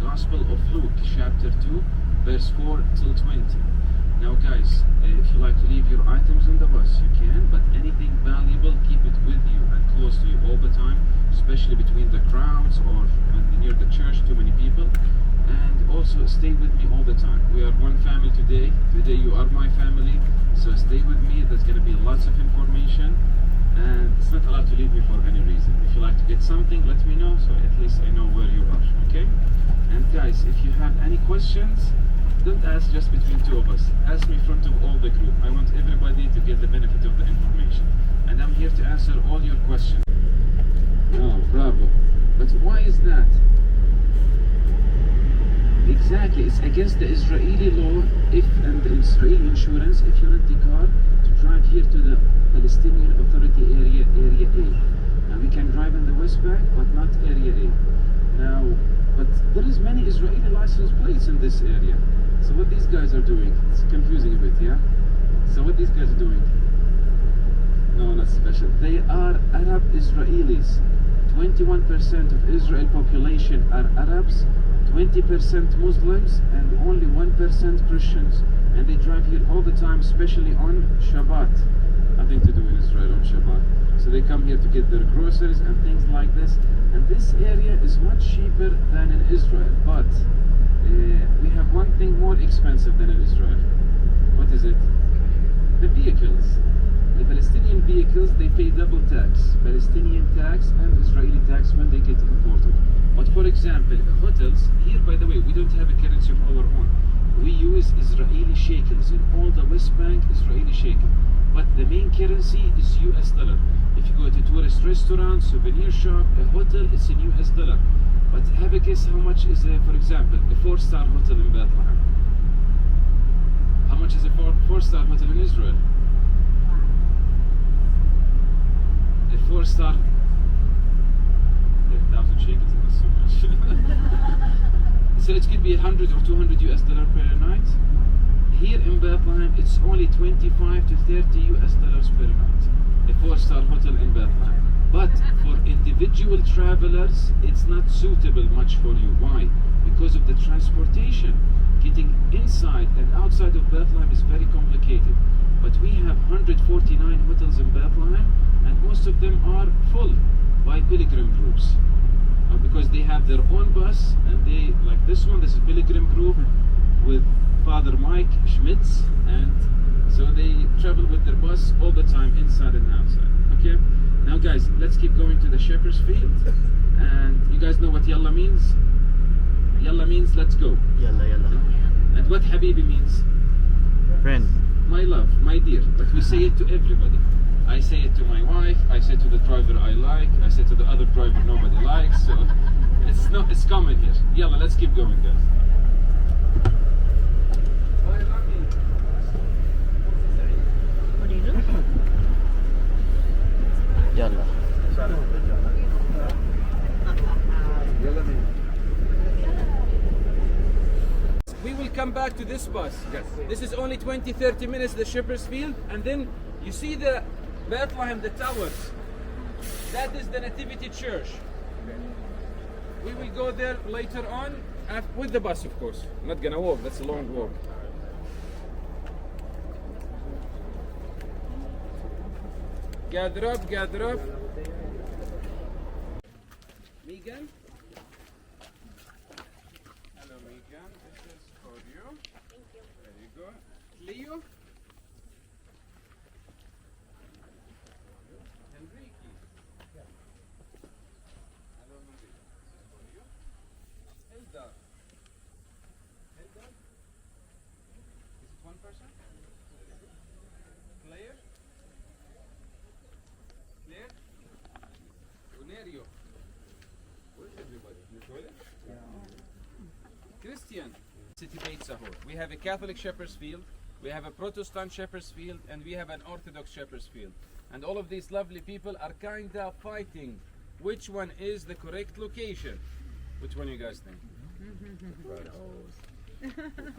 Gospel of Luke, chapter 2, verse 4 till 20. Now guys, if you like to leave your items on the bus, you can, but anything valuable, keep it with you and close to you all the time, especially between the crowds or when near the church, too many people. And also stay with me all the time. We are one family today. Today you are my family, so stay with me. There's going to be lots of information, and it's not allowed to leave me for any reason. If you like to get something, let me know, so at least I know where you are, okay? And guys, if you have any questions, don't ask just between two of us. Ask me in front of all the group. I want everybody to get the benefit of the information. And I'm here to answer all your questions. Oh, bravo. But why is that? Exactly, it's against the Israeli law and the Israeli insurance if you rent a car to drive here to the Palestinian Authority area A. Now we can drive in the West Bank, but not area A. Now, but there is many Israeli license plates in this area. So what these guys are doing, it's confusing a bit, yeah? So what these guys are doing? No, not special. They are Arab Israelis. 21% of Israel population are Arabs, 20% Muslims, and only 1% Christians. And they drive here all the time, especially on Shabbat. Nothing to do in Israel on Shabbat. So they come here to get their groceries and things like this. And this area is much cheaper than in Israel. But we have one thing more expensive than in Israel. What is it? The vehicles. The Palestinian vehicles, they pay double tax. Palestinian tax and Israeli tax when they get imported. But for example, hotels, here by the way, we don't have a currency of our own. We use Israeli shekels. In all the West Bank, Israeli shekel. But the main currency is US dollar. If you go to tourist restaurant, souvenir shop, a hotel, it's in US dollar. But have a guess how much is, for example, a 4-star hotel in Bethlehem? How much is a 4-star hotel in Israel? A 4-star, 10,000 shekels, that's so much. So it could be 100 or 200 US dollar per night. Here in Bethlehem, it's only 25 to 30 US dollars per night. A 4-star hotel in Bethlehem. But for individual travelers, it's not suitable much for you. Why? Because of the transportation. Getting inside and outside of Bethlehem is very complicated. But we have 149 hotels in Bethlehem, and most of them are full by pilgrim groups. Because they have their own bus, and they, like this one, this is a pilgrim group with Father Mike Schmitz, and so they travel with their bus all the time, inside and outside. Okay? Now guys, let's keep going to the shepherd's field. And you guys know what Yalla means? Yalla means let's go. Yalla yalla. And what Habibi means? Friend. My love, my dear. But we say it to everybody. I say it to my wife, I say it to the driver I like, I say it to the other driver nobody likes, so it's common here. Yalla, let's keep going guys. What do you do? Yalla. We will come back to this bus. Yes. This is only 20-30 minutes, the shepherd's field, and then you see the Bethlehem, the towers. That is the Nativity Church. We will go there later on with the bus, of course. I'm not gonna walk, that's a long walk. Gather up, gather up. Megan? Hello, Megan. This is for you. Thank you. There you go. Leo? Enrique? Yeah. Hello, Enrique. This is for you. Eldar? Eldar? Is it one person? Claire? Claire? Unerio? Where's everybody? In the toilet? Yeah. Christian. City Beit Sahur. We have a Catholic shepherd's field, we have a Protestant shepherd's field, and we have an Orthodox shepherd's field. And all of these lovely people are kind of fighting which one is the correct location. Which one you guys think?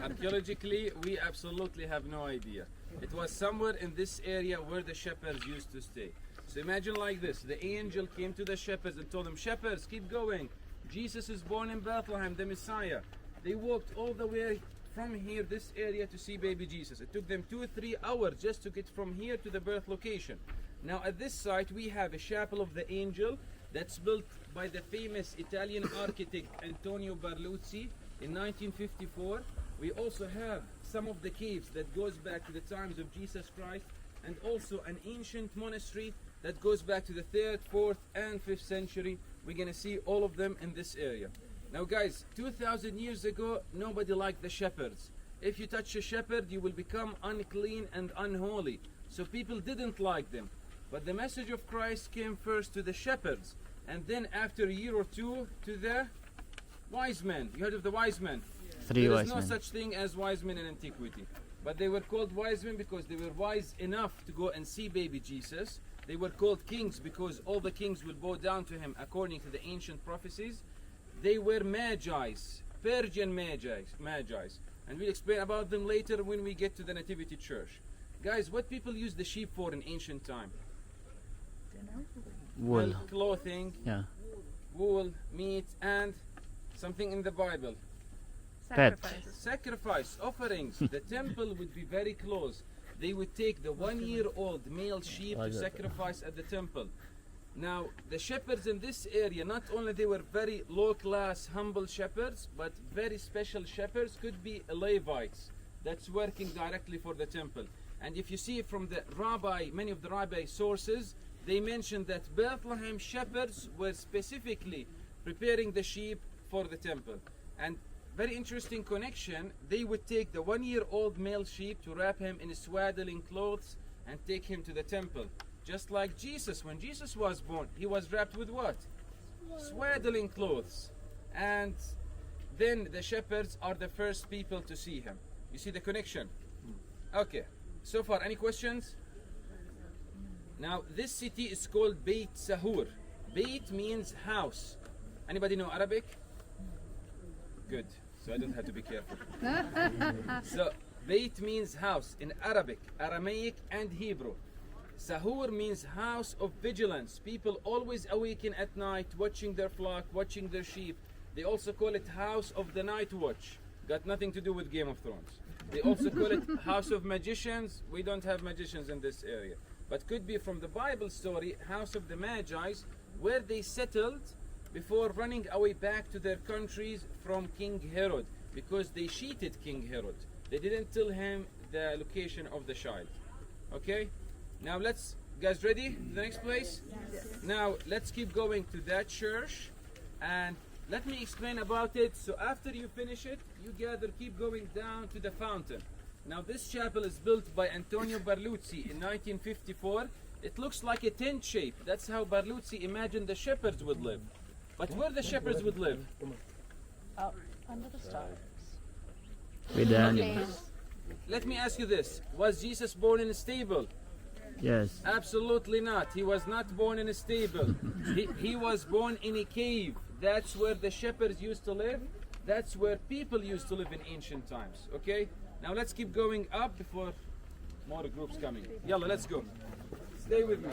Archaeologically, we absolutely have no idea. It was somewhere in this area where the shepherds used to stay. So imagine like this, the angel came to the shepherds and told them, shepherds, keep going. Jesus is born in Bethlehem, the Messiah. They walked all the way from here, this area, to see baby Jesus. It took them 2 or 3 hours just to get from here to the birth location. Now at this site we have a chapel of the angel that's built by the famous Italian architect Antonio Barluzzi in 1954. We also have some of the caves that goes back to the times of Jesus Christ, and also an ancient monastery that goes back to the 3rd, 4th and 5th century. We're gonna see all of them in this area. Now guys, 2,000 years ago, nobody liked the shepherds. If you touch a shepherd, you will become unclean and unholy. So people didn't like them. But the message of Christ came first to the shepherds, and then after a year or two to the wise men. You heard of the wise men? Three There wise is no men. such thing as wise men in antiquity. But they were called wise men because they were wise enough to go and see baby Jesus. They were called kings because all the kings will bow down to him according to the ancient prophecies. They were magi's, Persian magi's. And we'll explain about them later when we get to the Nativity Church. Guys, what people used the sheep for in ancient time? Wool. Well, clothing, Yeah. wool, meat, and something in the Bible. Sacrifices. Sacrifice, offerings. The temple would be very close. They would take the 1-year-old male sheep to sacrifice at the temple. Now, the shepherds in this area, not only they were very low-class, humble shepherds, but very special shepherds could be Levites that's working directly for the temple. And if you see from the many of the rabbi sources, they mention that Bethlehem shepherds were specifically preparing the sheep for the temple. And very interesting connection, they would take the 1-year-old male sheep to wrap him in swaddling clothes and take him to the temple. Just like Jesus, when Jesus was born, he was wrapped with what? Swaddling clothes. And then the shepherds are the first people to see him. You see the connection? Okay, so far any questions? Now this city is called Beit Sahur. Beit means house. Anybody know Arabic? Good, so I don't have to be careful. So Beit means house in Arabic, Aramaic and Hebrew. Sahur means house of vigilance. People always awaken at night, watching their flock, watching their sheep. They also call it house of the night watch. Got nothing to do with Game of Thrones. They also call it house of magicians. We don't have magicians in this area. But could be from the Bible story, house of the Magi's, where they settled before running away back to their countries from King Herod, because they cheated King Herod. They didn't tell him the location of the child. Okay? Now let's, guys ready to the next place? Yes. Now let's keep going to that church and let me explain about it. So after you finish it, you gather, keep going down to the fountain. Now this chapel is built by Antonio Barluzzi in 1954. It looks like a tent shape. That's how Barluzzi imagined the shepherds would live. But where the shepherds would live? Up under the stars. With the animals. Let me ask you this. Was Jesus born in a stable? Yes. Absolutely not. He was not born in a stable. He was born in a cave. That's where the shepherds used to live. That's where people used to live in ancient times. Okay? Now let's keep going up before more groups coming. Yalla, let's go. Stay with me.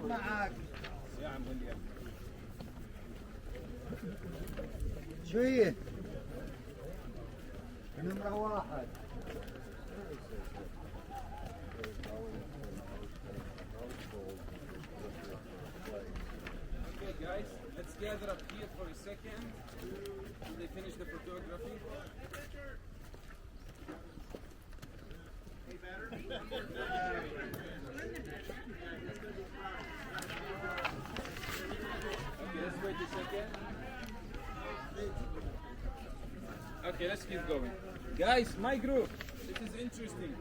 معك شو هي؟ نمرة 1. Okay, guys, let's gather up here for a second. Till they finish the photography. Okay, let's wait a second. Okay, let's keep going. Guys, my group, this is interesting.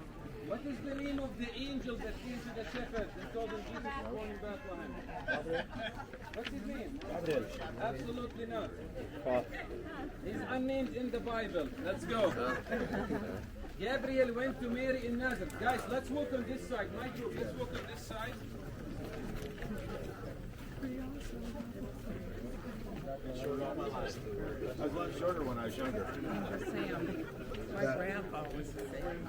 What is the name of the angel that came to the shepherds and told them Jesus was born in Bethlehem? What's his name? Gabriel. Absolutely not. He's unnamed in the Bible. Let's go. Gabriel went to Mary in Nazareth. Guys, let's walk on this side. My group, let's walk on this side. I was a lot shorter when I was younger. Sam. My grandpa was the same.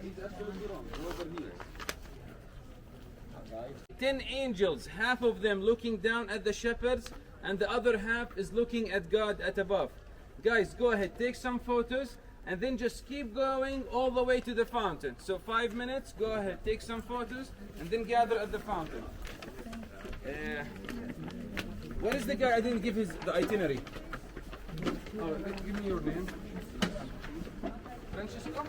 He's absolutely wrong. Go over here. 10 angels, half of them looking down at the shepherds, and the other half is looking at God at above. Guys, go ahead, take some photos, and then just keep going all the way to the fountain. So 5 minutes, go ahead, take some photos, and then gather at the fountain. What is the guy? I didn't give the itinerary. Oh, give me your name. Francisco?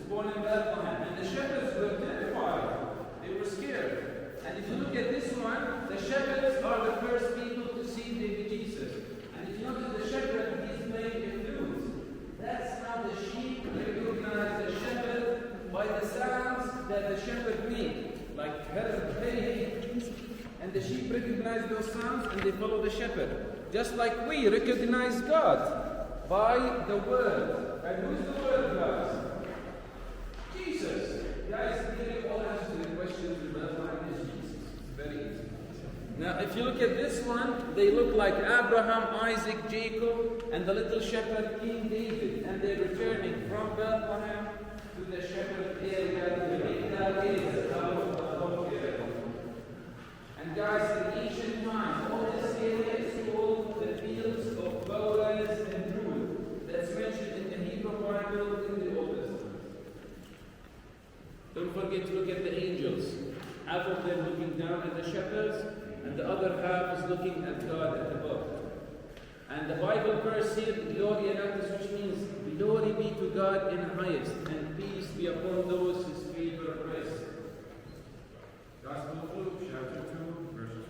Born in Bethlehem, and the shepherds were terrified. They were scared. And if you look at this one, the shepherds are the first people to see baby Jesus. And if you look at the shepherd, he's made in flutes. That's how the sheep recognize the shepherd, by the sounds that the shepherd makes, like hey. And the sheep recognize those sounds and they follow the shepherd. Just like we recognize God by the word. And who's the word, guys? Jesus. Guys, nearly all answers to the questions in Bethlehem is Jesus. It's very easy. Now, if you look at this one, they look like Abraham, Isaac, Jacob, and the little shepherd King David. And they're returning from Bethlehem to the shepherd area, the Bethlehem area. And guys, in ancient times, all this area is called the fields of Boaz and Ruth. That's mentioned in the Hebrew Bible in the Old Testament. Don't forget to look at the angels. Half of them looking down at the shepherds, and the other half is looking at God at above. And the Bible verse here, Gloria Natus, which means glory be to God in the highest, and peace be upon those his favor rests. Gospel of Luke, chapter 2, verses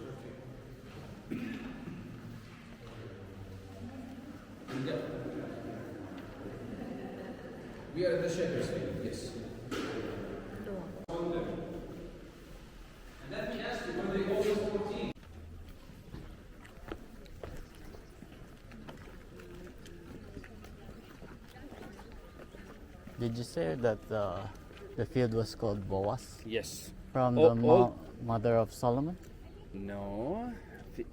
14. We are the shepherds field, yes. And let me ask you, when they go to 14. Did you say that the field was called Boaz? Yes. From Oh, the oh. mother of Solomon? No.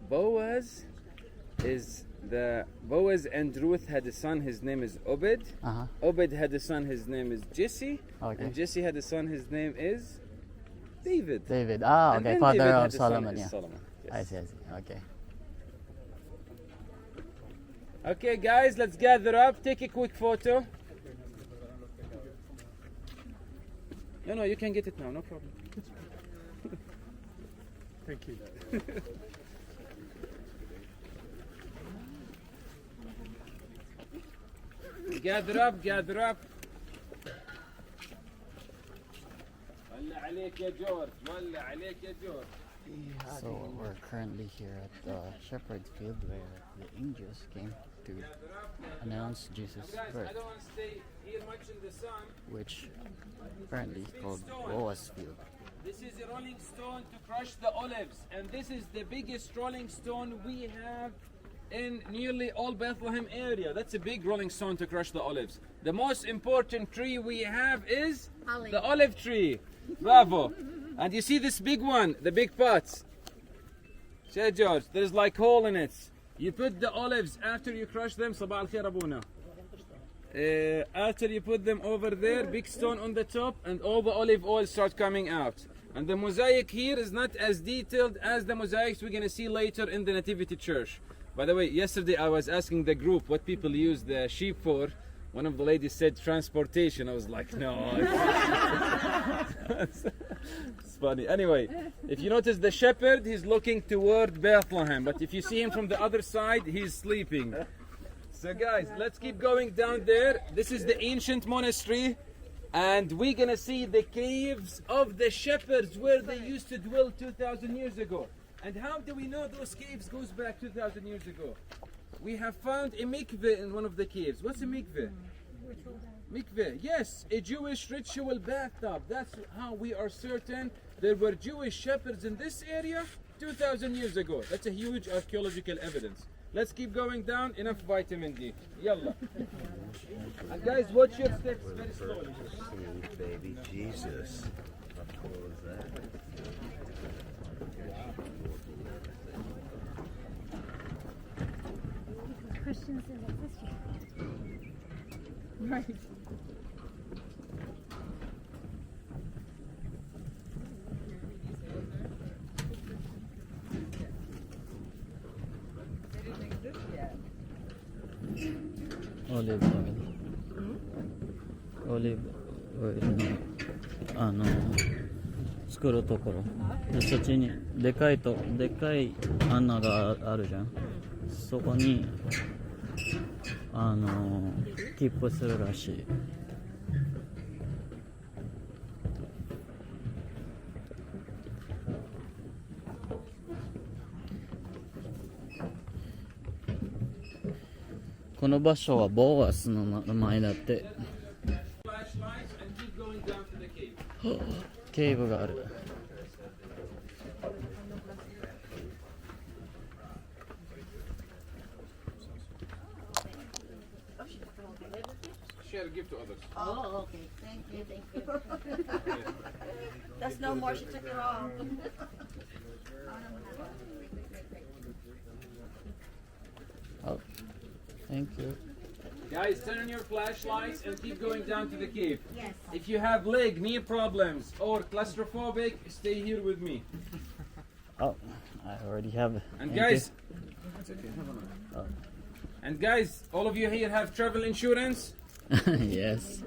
Boaz is the Boaz and Ruth had a son, his name is Obed. Uh-huh. Obed had a son, his name is Jesse. Okay. And Jesse had a son, his name is David. David. And Okay. then Father David had of a son, Solomon, is yeah. Solomon. Yes. I see. Okay. Okay, guys, let's gather up. Take a quick photo. No, you can get it now, no problem. Thank you. Gather up. ولع عليك يا جورج. ولع عليك يا جورج. So we're currently here at the shepherd field where the angels came to announce Jesus' Guys, birth, I don't want to stay here much in the sun. which apparently is called Boaz field. This is a rolling stone to crush the olives, and this is the biggest rolling stone we have in nearly all Bethlehem area. That's a big rolling stone to crush the olives. The most important tree we have is the olive tree. Bravo. And you see this big one, the big pots. Say, George, there's like hole in it. You put the olives after you crush them. Sabah al-khair abuna. After you put them over there, big stone on the top, and all the olive oil start coming out. And the mosaic here is not as detailed as the mosaics we're going to see later in the Nativity Church. By the way, yesterday I was asking the group what people use the sheep for. One of the ladies said transportation. I was like, no. It's funny. Anyway, if you notice the shepherd, he's looking toward Bethlehem. But if you see him from the other side, he's sleeping. So guys, let's keep going down there. This is the ancient monastery. And we're going to see the caves of the shepherds where they used to dwell 2,000 years ago. And how do we know those caves goes back 2,000 years ago? We have found a mikveh in one of the caves. What's a mikveh? Mikveh, yes, a Jewish ritual bathtub. That's how we are certain there were Jewish shepherds in this area 2,000 years ago. That's a huge archaeological evidence. Let's keep going down. Enough vitamin D. Yalla. And guys, watch your steps very slowly. Sweet baby Jesus. How cool is that? Christians in existence. Right. Olive oil. Olive oil の作るところで、そっちにでかい穴があるじゃん。そこにキープするらしい。この場所はボーアスの名前だって。ケーブがある。Share a gift to others. Oh, okay. Thank you. That's no more. She took it all. Oh, thank you. Guys, turn on your flashlights and keep going down to the cave. Yes. If you have knee problems or claustrophobic, stay here with me. Oh, I already have. And guys, all of you here have travel insurance? Yes.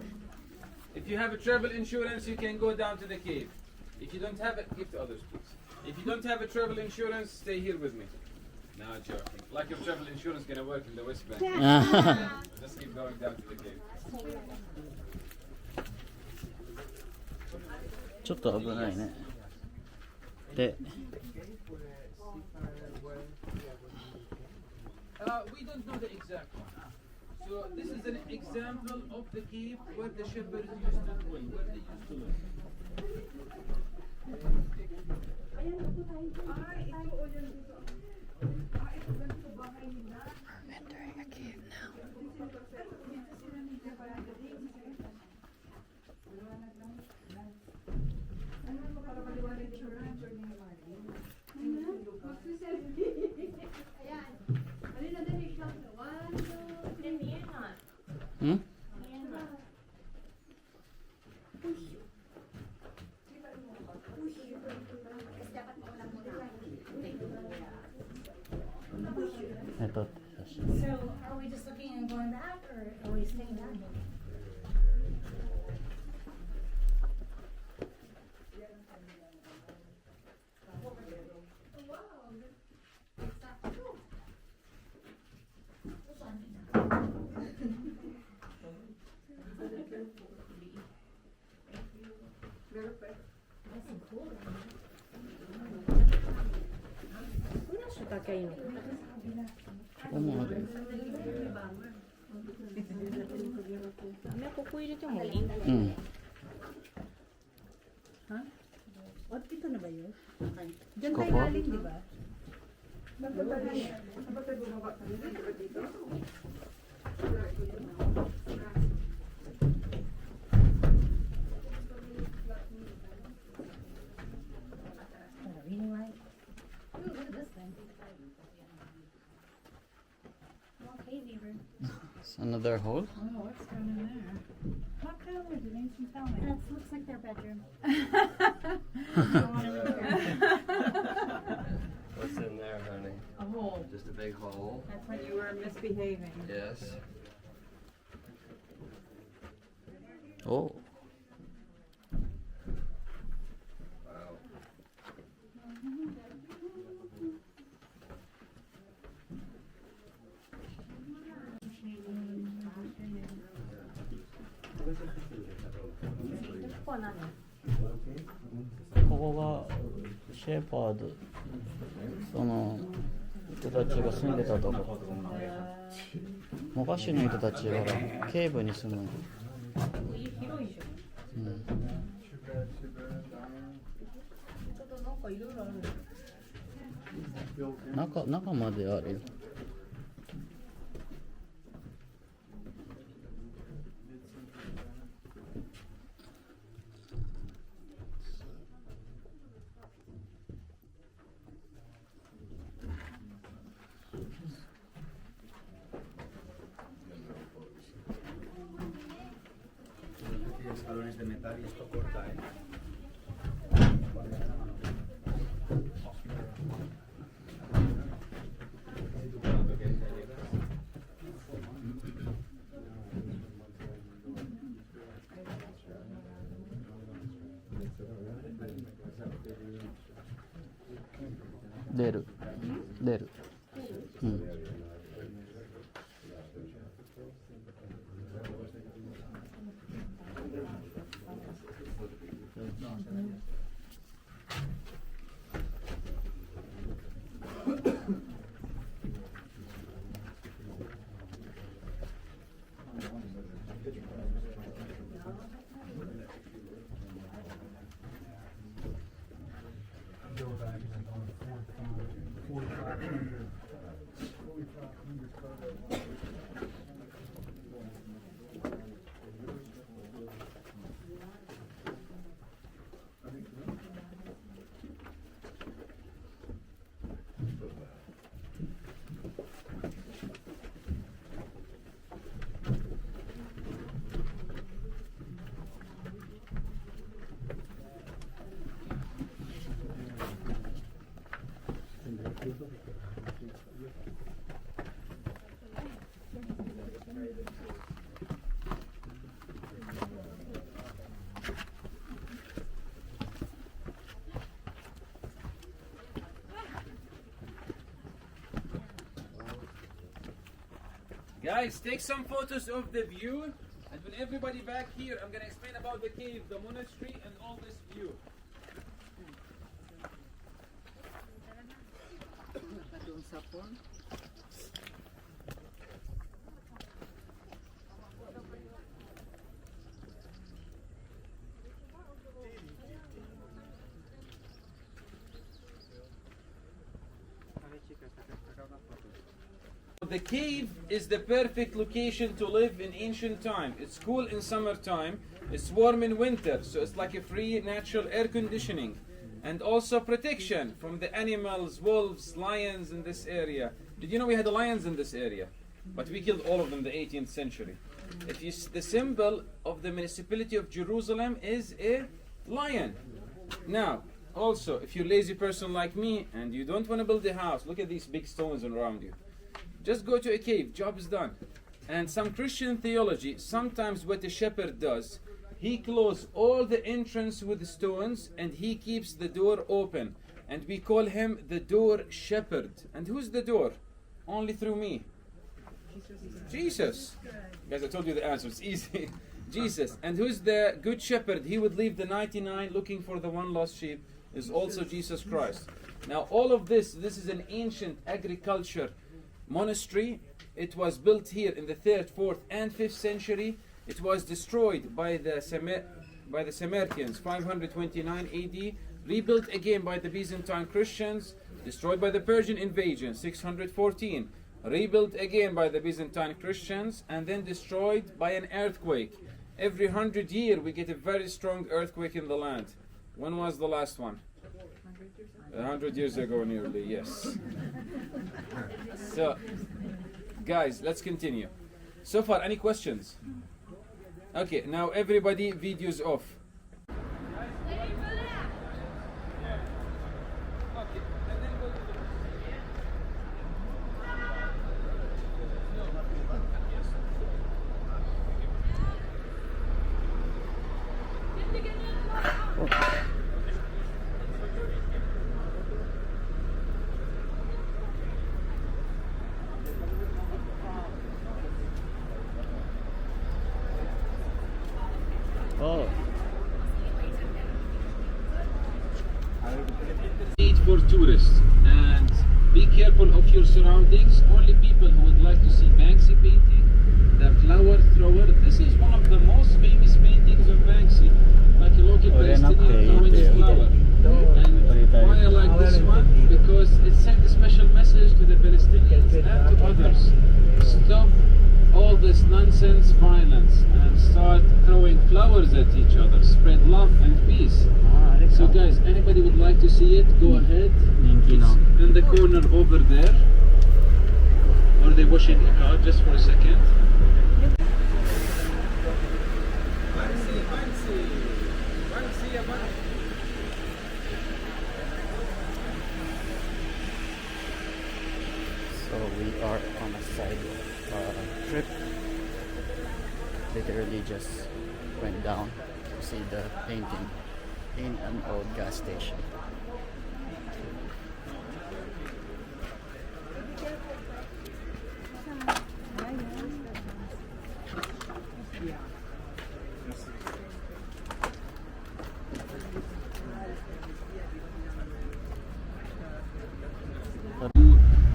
If you have a travel insurance, you can go down to the cave. If you don't have it, give to others, please. If you don't have a travel insurance, stay here with me. No, joking. Like your travel insurance gonna work in the West Bank. Just keep going down to the cave. ちょっと危ないね。で、we don't know the exact one. So this is an example of the cave where the shepherds used to dwell, where they used to live. we're entering a cave now. Hmm? So, are we just looking and going back, or are we staying down here? Mm. Ito na ba yun? Diyan tayo Koko? galing, di ba? Reading light. Ooh, look at this thing. Okay, Beaver. Sana Another hole? Oh, what's going in there? What color did Nancy tell me? That looks like their bedroom. What's in there, honey? A hole. Just a big hole? That's when you were misbehaving. Yes. Oh. Wow.ここがシェパード、その人たちが住んでたとこ。昔の人たちはケーブに住むの。広いじゃん。うん。ちょっとなんかいろいろある。中まであるよ。Escalones de metal y esto corta, ¿eh? Del. Guys, take some photos of the view, and when everybody back here, I'm going to explain about the cave, the monastery, and all this view. The cave is the perfect location to live in ancient time. It's cool in summertime, it's warm in winter, so it's like a free natural air conditioning. And also protection from the animals, wolves, lions in this area. Did you know we had the lions in this area? But we killed all of them in the 18th century. The symbol of the municipality of Jerusalem is a lion. Now, also, if you're a lazy person like me and you don't want to build a house, look at these big stones around you. Just go to a cave, job is done. And some Christian theology, sometimes what a shepherd does, he closes all the entrance with stones and he keeps the door open. And we call him the door shepherd. And who's the door? Only through me. Jesus. Guys, I told you the answer, it's easy. Jesus. And who's the good shepherd? He would leave the 99 looking for the one lost sheep, is also Jesus Christ. Now all of this is an ancient agriculture monastery. It was built here in the 3rd, 4th, and 5th century. It was destroyed by the Sarmatians, 529 AD. Rebuilt again by the Byzantine Christians. Destroyed by the Persian invasion, 614. Rebuilt again by the Byzantine Christians, and then destroyed by an earthquake. Every 100 years we get a very strong earthquake in the land. When was the last one? 100 years ago nearly, yes. So, guys, let's continue. So far, any questions? Okay, now everybody, videos off. Oh, Made for tourists, and be careful of your surroundings. Only people who would like to see Banksy painting, the flower thrower. This is one of the most famous paintings of Banksy, like a local Palestinian throwing a flower. And why I like this one? Because it sent a special message to the Palestinians and to others. Stop all this nonsense violence and start throwing flowers at each other. Spread love and peace. So guys, anybody would like to see it, go ahead. It's in the corner over there. Or they washing a car just for a second. so we are on a side trip. Literally just went down to see the painting in an old gas station.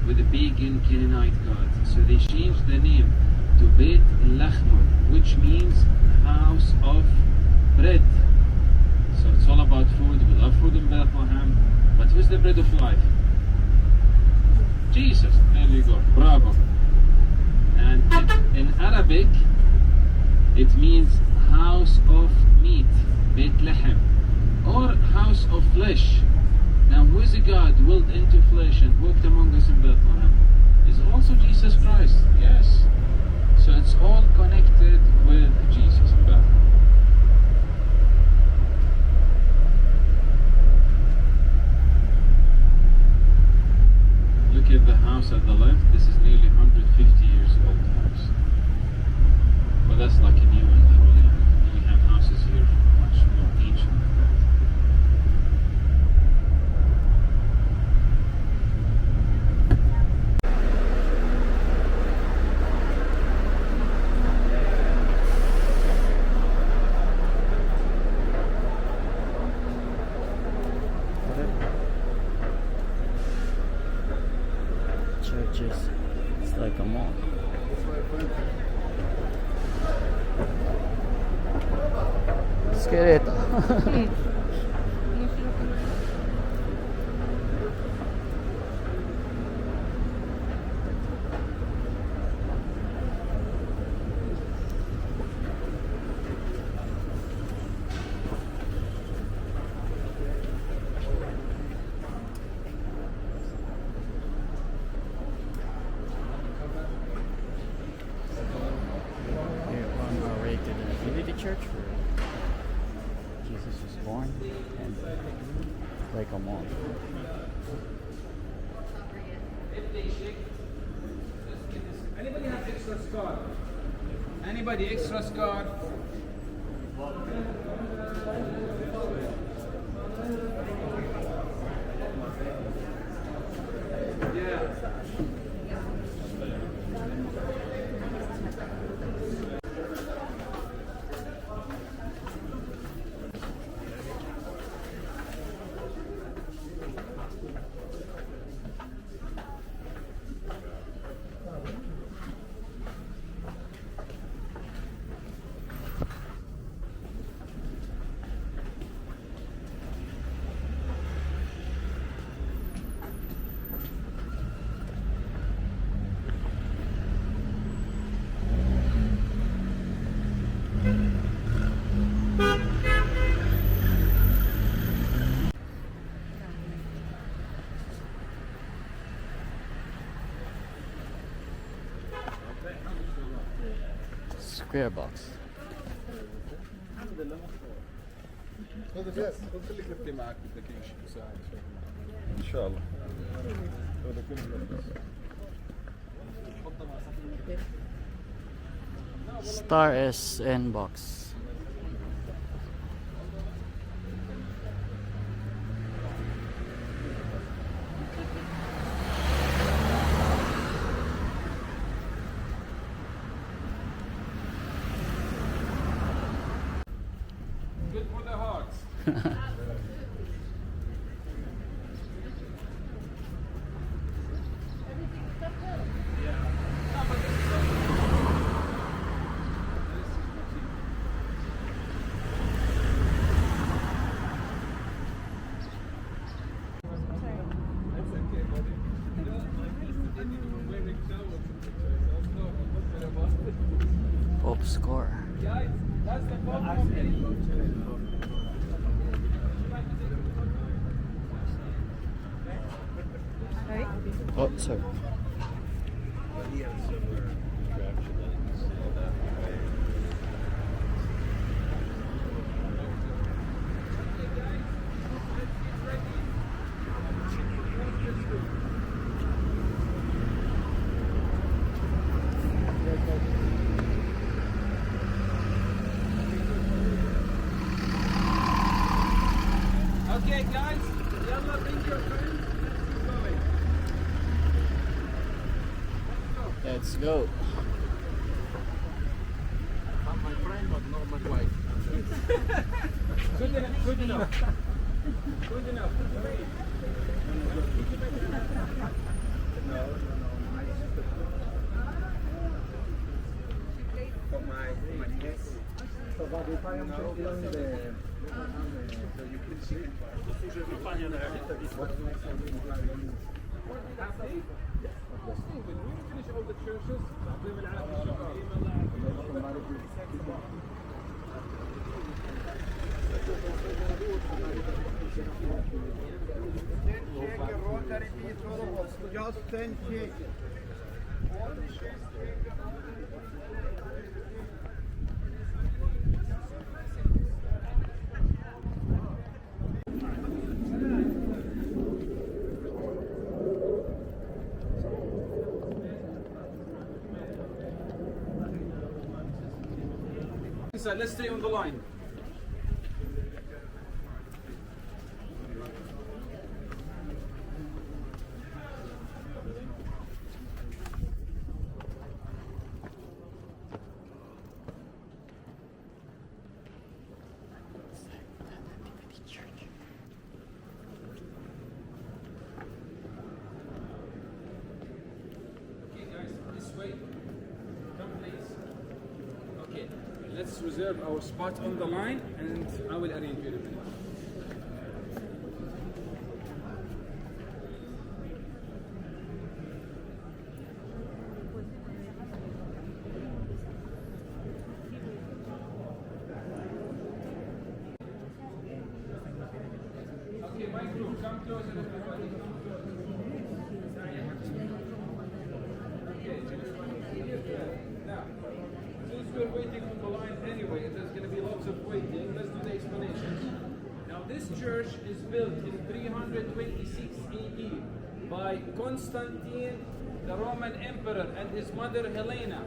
With a pagan Canaanite god. So they changed the name to Bethlehem, which means house of bread. So it's all about food. We love food in Bethlehem. But who's the bread of life? Jesus. There you go. Bravo. And in Arabic, it means house of meat, Bethlehem, or house of flesh. Now, who is a God willed into flesh and walked among us in Bethlehem? Is also Jesus Christ. Yes. So it's all connected with Jesus in Bethlehem. Look at the house at the left. This is nearly 150 years old house. But that's like a new one. We have houses here much more ancient than that. Churches, it's like a mall. Skeleto. We're on our way to the Nativity Church where Jesus was born, and like a mall. Anybody have extra scar? Anybody extra scar? Yeah. square box. خذ خليك لفتي معك بدك شيء يساعد ان شاء الله. هذا كله Star SN box. Good for the hearts. Pop score. Guys, that's the thought-provoking. Oh, sorry. Okay, guys, yalla, bring your friends. Let's keep going. Let's go. my friend but not my wife. Good enough, good enough. Good enough. For my guests. So but if I am checking the so you can see When we finish all the churches, just 10 shekels. let's stay on the line. Okay, guys, this way. Come, please. Okay, let's reserve our spot on the line, and I will arrange you in a minute. Okay, my crew, come closer, everybody. Now, since we're waiting on the line anyway, there's going to be lots of waiting, let's do the explanations. Now, this church is built in 326 AD by Constantine, the Roman emperor, and his mother Helena.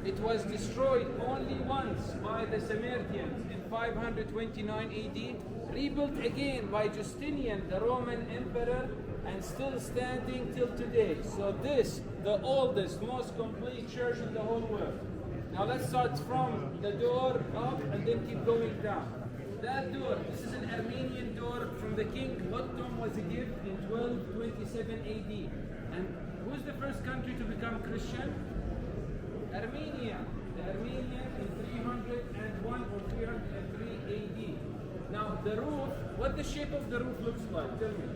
It was destroyed only once by the Sarmatians in 529 AD, rebuilt again by Justinian, the Roman emperor, and still standing till today. So this, the oldest, most complete church in the whole world. Now let's start from the door up and then keep going down. That door, this is an Armenian door from the king. Ottoman was a gift in 1227 AD. And who's the first country to become Christian? Armenia. The Armenian in 301 or 303 AD. Now the roof, what the shape of the roof looks like? Tell me.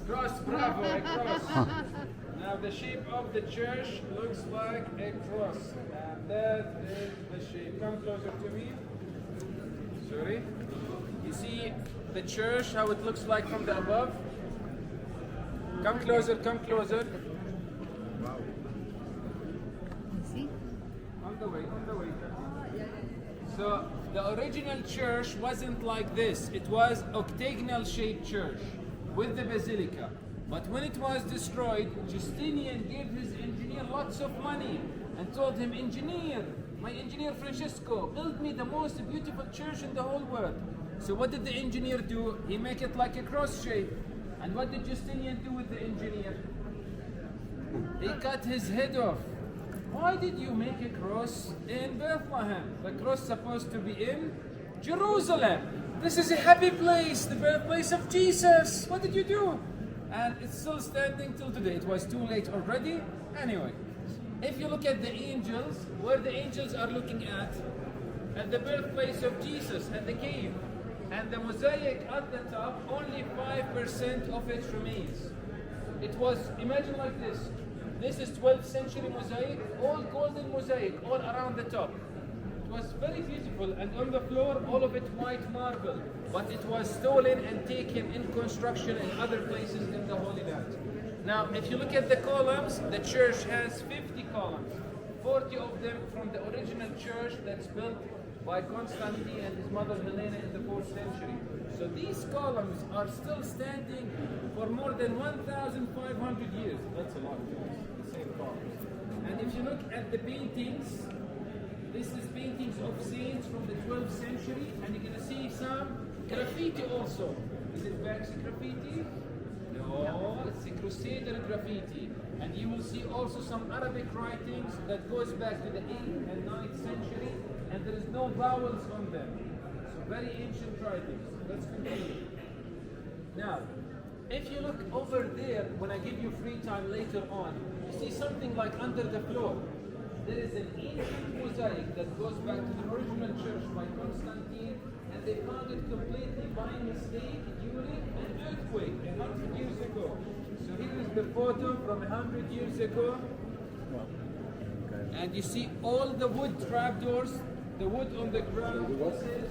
Cross, bravo, a cross. Now the shape of the church looks like a cross. And that is the shape. Come closer to me. Sorry. You see the church, how it looks like from the above? Come closer, come closer. the way, on the way. So the original church wasn't like this. It was octagonal shaped church with the basilica. But when it was destroyed, Justinian gave his engineer lots of money and told him, engineer, my engineer Francesco, build me the most beautiful church in the whole world. So what did the engineer do? He make it like a cross shape. And what did Justinian do with the engineer? He cut his head off. Why did you make a cross in Bethlehem? The cross supposed to be in Jerusalem. This is a happy place, the birthplace of Jesus. What did you do? And it's still standing till today. It was too late already. Anyway, if you look at the angels, where the angels are looking at the birthplace of Jesus, at the cave, and the mosaic at the top, only 5% of it remains. It was, imagine like this. This is 12th century mosaic, all golden mosaic, all around the top. It was very beautiful, and on the floor, all of it white marble. But it was stolen and taken in construction in other places in the Holy Land. Now, if you look at the columns, the church has 50 columns. 40 of them from the original church that's built by Constantine and his mother Helena in the 4th century. So these columns are still standing for more than 1,500 years. That's a lot of years, the same columns. And if you look at the paintings, this is paintings of saints from the 12th century, and you're going to see some graffiti also. Is it Banksy graffiti? No, it's a Crusader graffiti. And you will see also some Arabic writings that goes back to the 8th and 9th century, and there is no vowels on them. So very ancient writings. Let's continue. Now, if you look over there, when I give you free time later on, you see something like under the floor. There is an ancient mosaic that goes back to the original church by Constantine, and they found it completely by mistake during an earthquake 100 years ago. So here is the photo from 100 years ago. And you see all the wood trapdoors, the wood on the ground. This is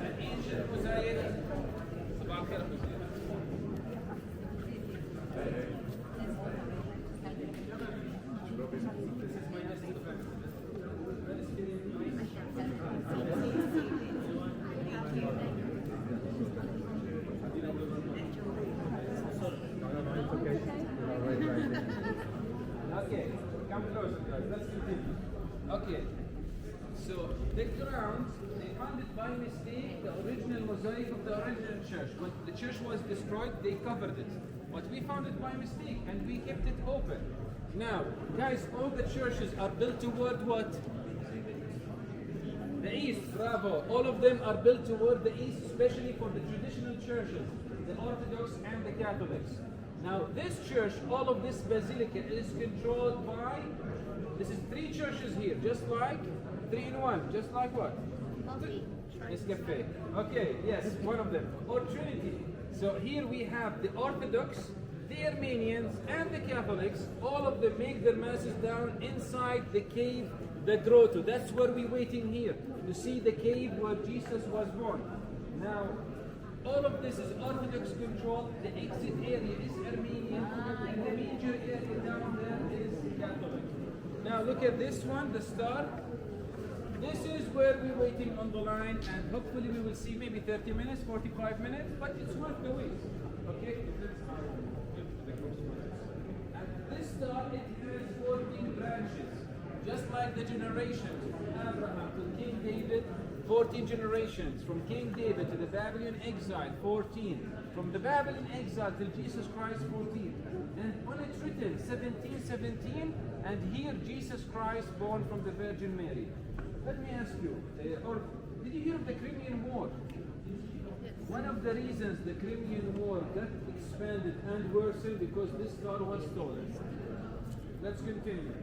an ancient mosaic. Okay, come closer guys, let's continue. Okay, so the ground, they found it by mistake, the original mosaic of the original church. When the church was destroyed, they covered it. But we found it by mistake and we kept it open. Now, guys, all the churches are built toward what? The east, bravo. All of them are built toward the east, especially for the traditional churches, the Orthodox and the Catholics. Now, this church, all of this basilica is controlled by, this is 3 churches here, just like 3 in 1, just like what? Nescafe. Okay, yes, one of them. Or Trinity. So here we have the Orthodox, the Armenians, and the Catholics. All of them make their masses down inside the cave, the grotto. That's where we're waiting here, to see the cave where Jesus was born. Now, all of this is Orthodox control. The exit area is Armenian, and the major area down there is Catholic. Now look at this one, the star. This is where we're waiting on the line, and hopefully we will see maybe 30 minutes, 45 minutes, but it's worth the wait. Okay? And this star, it has 14 branches, just like the generations from Abraham to King David. 14 generations, from King David to the Babylon exile, 14. From the Babylon exile till Jesus Christ, 14. And when it's written, 1717, and here Jesus Christ born from the Virgin Mary. Let me ask you, or did you hear of the Crimean War? One of the reasons the Crimean War got expanded and worsened because this star was stolen. Let's continue.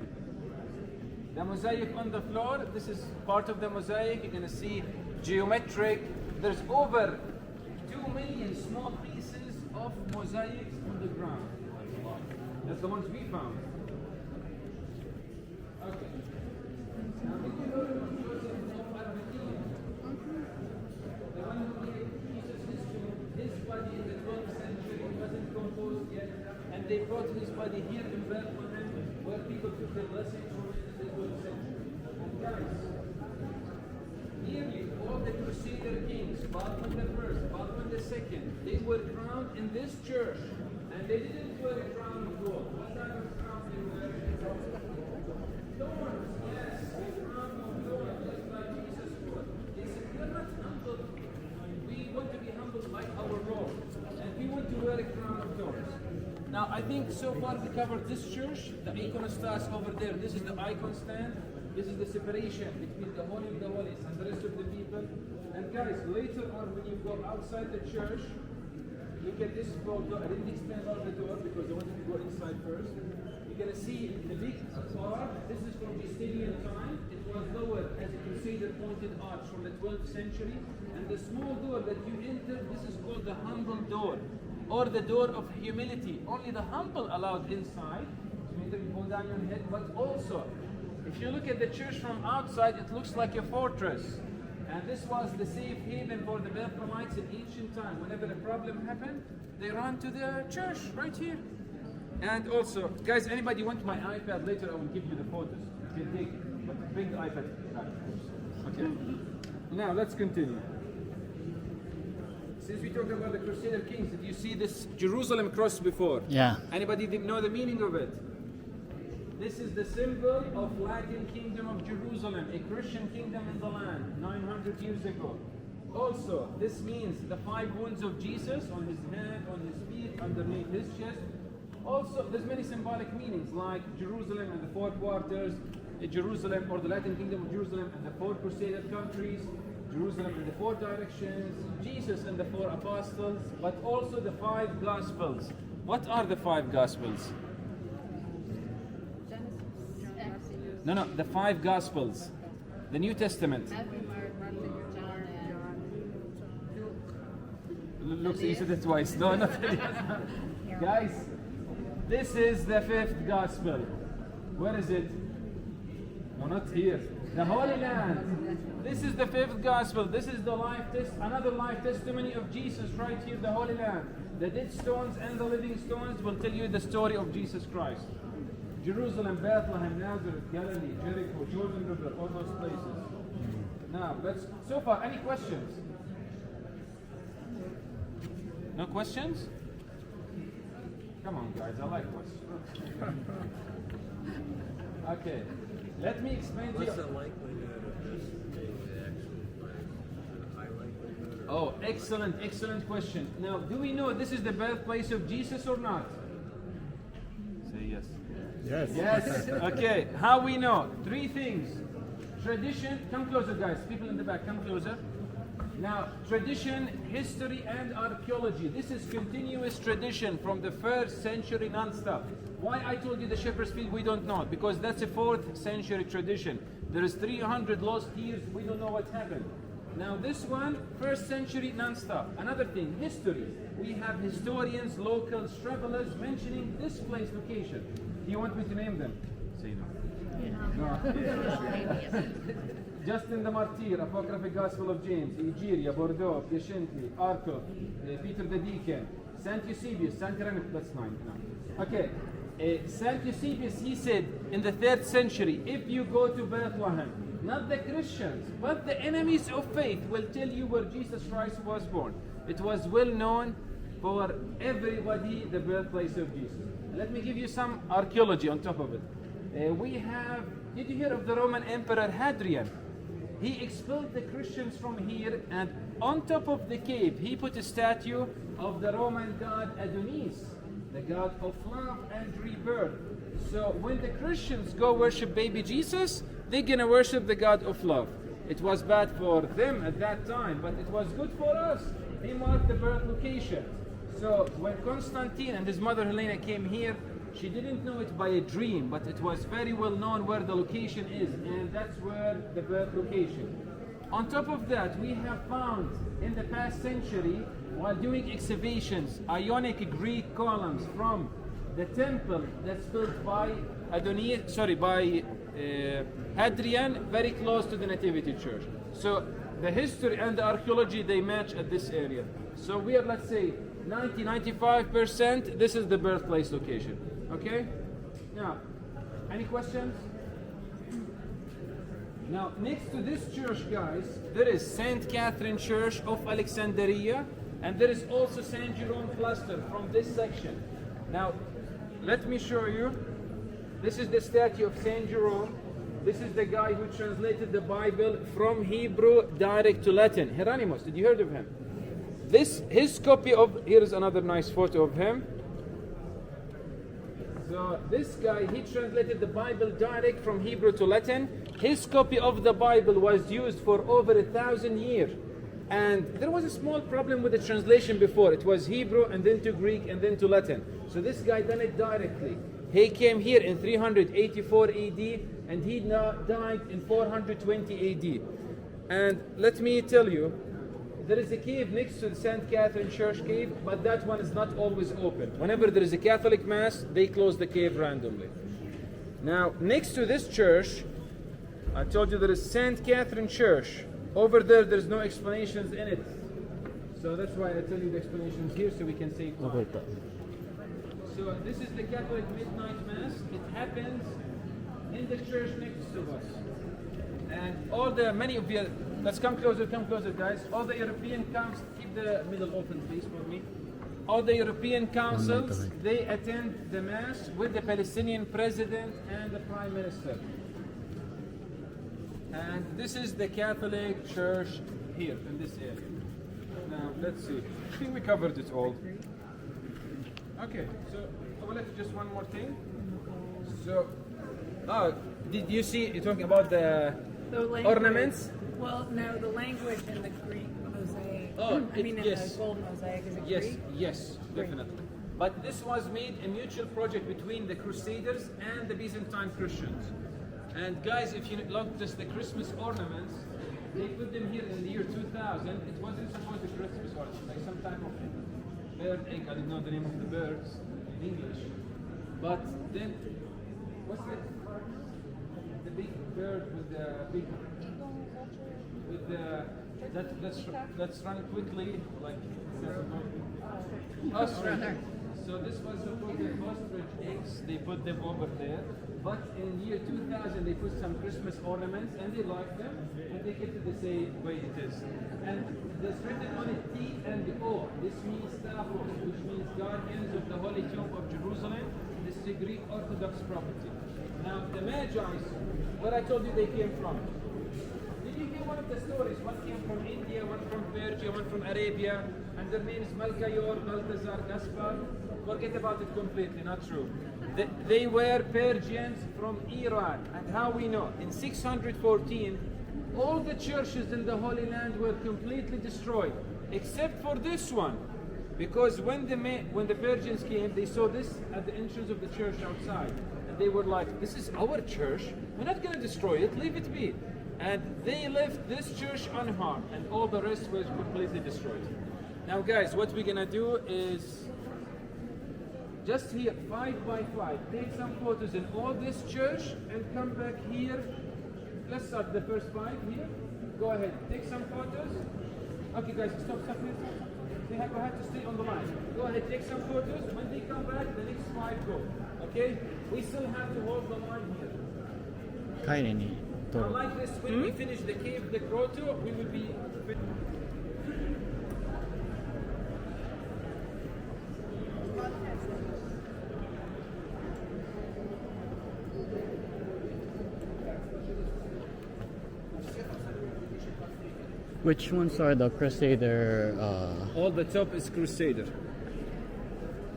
The mosaic on the floor, this is part of the mosaic. You're going to see geometric. There's over 2 million small pieces of mosaics on the ground. That's the ones we found. Okay. Now, did you know about Joseph of Arimathea? The one who gave Jesus his body in the 12th century wasn't composed yet, and they brought his body here in Bethlehem, where people people took their blessings from it in the 12th century. And guys, nearly all the Crusader kings, Baldwin the First, Baldwin the Second, they were crowned in this church, and they didn't wear a crown of gold. What type of crown they were? Thorns, yes, a crown of thorns, just like Jesus wore. They said, we're not humble. We want to be humble like our Lord, and we want to wear a crown of thorns. Now, I think so far we covered this church, the iconostas over there. This is the icon stand. This is the separation between the Holy of the Holies and the rest of the people. And guys, later on when you go outside the church, look at this photo. I didn't explain about the door because I wanted to go inside first. You're going to see the big bar. This is from Justinian time. It was lowered as a crusader pointed arch from the 12th century. And the small door that you enter, this is called the humble door, or the door of humility. Only the humble allowed inside. So you can hold down your head, but also, if you look at the church from outside, it looks like a fortress. And this was the safe haven for the Bethlehemites in ancient time. Whenever a problem happened, they ran to the church right here. And also, guys, anybody want my iPad later? I will give you the photos. You can take it, but bring the iPad back. Okay. Now let's continue. Since we talked about the Crusader kings, did you see this Jerusalem cross before? Yeah. Anybody didn't know the meaning of it? This is the symbol of Latin Kingdom of Jerusalem, a Christian kingdom in the land 900 years ago. Also, this means the 5 wounds of Jesus on his head, on his feet, underneath his chest. Also, there's many symbolic meanings like Jerusalem and the 4 quarters, Jerusalem or the Latin Kingdom of Jerusalem and the 4 Crusader countries, Jerusalem in the 4 directions, Jesus and the 4 apostles, but also the 5 gospels. What are the 5 gospels? No, the 5 gospels. The New Testament. Looks, you said it twice. No, not guys, this is the 5th gospel. Where is it? No, not here. The Holy Land. This is the 5th gospel. This is the another life testimony of Jesus right here, the Holy Land. The dead stones and the living stones will tell you the story of Jesus Christ. Jerusalem, Bethlehem, Nazareth, Galilee, Jericho, Jordan River, all those places. Now, so far, any questions? No questions? Come on, guys, I like questions. Okay, let me explain to you. What's the likelihood of this being the actual plan? Is it a high likelihood? Oh, excellent question. Now, do we know this is the birthplace of Jesus or not? Say yes. Yes. Okay, how we know? 3 things. Tradition, come closer guys, people in the back, come closer. Now, tradition, history and archaeology. This is continuous tradition from the 1st century non-stop. Why I told you the shepherd's field we don't know? Because that's a 4th century tradition. There is 300 lost years, we don't know what happened. Now this one, 1st century non-stop. Another thing, history. We have historians, locals, travelers mentioning this place location. Do you want me to name them? Say no. No. Justin the Martyr, Apocryphal Gospel of James, Egeria, Bordeaux, Piacentli, Arco, Peter the Deacon, Saint Eusebius, Saint Irenaeus, that's 9. No. Okay, Saint Eusebius, he said in the 3rd century, if you go to Bethlehem, not the Christians, but the enemies of faith will tell you where Jesus Christ was born. It was well known for everybody, the birthplace of Jesus. Let me give you some archaeology on top of it. Did you hear of the Roman Emperor Hadrian? He expelled the Christians from here, and on top of the cave, he put a statue of the Roman god Adonis, the god of love and rebirth. So when the Christians go worship baby Jesus, they're gonna worship the God of love. It was bad for them at that time, but it was good for us. He marked the birth location. So when Constantine and his mother Helena came here, she didn't know it by a dream, but it was very well known where the location is, and that's where the birth location. On top of that, we have found in the past century, while doing excavations, Ionic Greek columns from the temple that's built by Hadrian, very close to the Nativity Church. So the history and the archaeology, they match at this area. So we are, let's say, 90-95%, this is the birthplace location. Okay? Now, Any questions? Now, next to this church, guys, there is St. Catherine Church of Alexandria, and there is also St. Jerome cluster from this section. Now, let me show you. This is the statue of St. Jerome. This is the guy who translated the Bible from Hebrew direct to Latin. Hieronymus, did you heard of him? His copy of, here is another nice photo of him. So this guy, he translated the Bible direct from Hebrew to Latin. His copy of the Bible was used for over 1,000 years. And there was a small problem with the translation before. It was Hebrew and then to Greek and then to Latin. So this guy done it directly. He came here in 384 AD and he now died in 420 AD. And let me tell you, there is a cave next to the St. Catherine Church cave, but that one is not always open. Whenever there is a Catholic Mass, they close the cave randomly. Now, next to this church, I told you there is St. Catherine Church. Over there, there's no explanations in it. So that's why I tell you the explanations here so we can save time. So this is the Catholic Midnight Mass. It happens in the church next to us. And many of you, let's come closer, guys. All the European councils, keep the middle open please for me. All the European councils, they attend the Mass with the Palestinian president and the prime minister. And this is the Catholic Church here in this area. Now, let's see. I think we covered it all. Okay, so I will let you just one more thing. So, did you see, you're talking about the language, ornaments? Well, no, the language in the Greek mosaic. Oh, in yes. the gold mosaic, is it Yes, Greek? yes, definitely. But this was made a mutual project between the Crusaders and the Byzantine Christians. And guys, if you notice the Christmas ornaments, they put them here in the year 2000. It wasn't supposed to be Christmas ornament, like some type of bird egg. I don't know the name of the birds in English. But then, what's that? The big bird with the big, with the that's run quickly, like ostrich. So this was supposed to be ostrich eggs. They put them over there. But in year 2000, they put some Christmas ornaments, and they liked them, and they kept it the same way it is. And there's written on it T and O. This means Staphos, which means guardians of the Holy Tomb of Jerusalem. This is a Greek Orthodox property. Now, the Magi, where I told you they came from. Did you hear one of the stories? One came from India, one from Persia, one from Arabia, and their names Melchior, Balthazar, Gaspar. Forget about it completely, not true. They were Persians from Iran. And how we know? In 614, all the churches in the Holy Land were completely destroyed, except for this one. Because when the Persians came, they saw this at the entrance of the church outside. And they were like, this is our church. We're not going to destroy it. Leave it be. And they left this church unharmed. And all the rest was completely destroyed. Now guys, what we're going to do is just here, 5 by 5, take some photos in all this church and come back here. Let's start the first 5 here. Go ahead, take some photos. Okay guys, stop here. They have to stay on the line. Go ahead, take some photos. When they come back, the next 5 go. Okay? We still have to hold the line here. Like this, when we finish the cave, the grotto, we will be... Which ones are the Crusader? All the top is Crusader.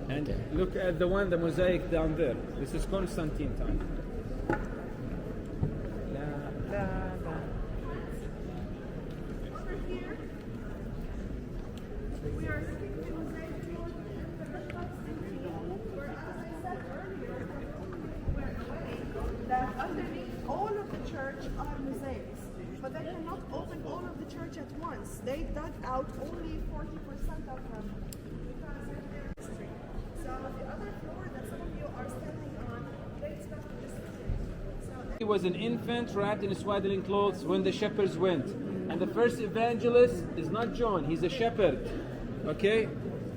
And Okay. look at the mosaic down there. This is Constantine time. We are looking at the mosaic tour for Constantine, where, as I said earlier, that underneath all of the church are mosaics. But they cannot open all of the church at once. They dug out only 40% of them because of their history. So the other floor that some of you are standing on dates back to this time. He was an infant wrapped in swaddling clothes when the shepherds went. And the first evangelist is not John, he's a shepherd. Okay?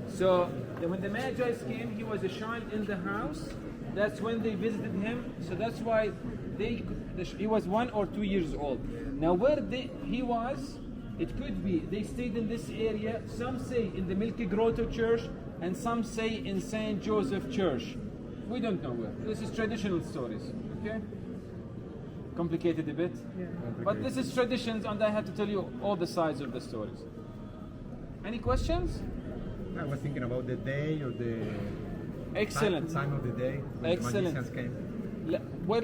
So when the Magi came, he was a child in the house. That's when they visited him. So that's why he was 1 or 2 years old. Now where he was, it could be they stayed in this area. Some say in the Milky Grotto Church, and some say in Saint Joseph Church. We don't know where. This is traditional stories. Okay. Complicated a bit, but this is traditions, and I have to tell you all the sides of the stories. Any questions? I was thinking about the day or the Excellent. time of the day when Excellent. the magicians came. Well,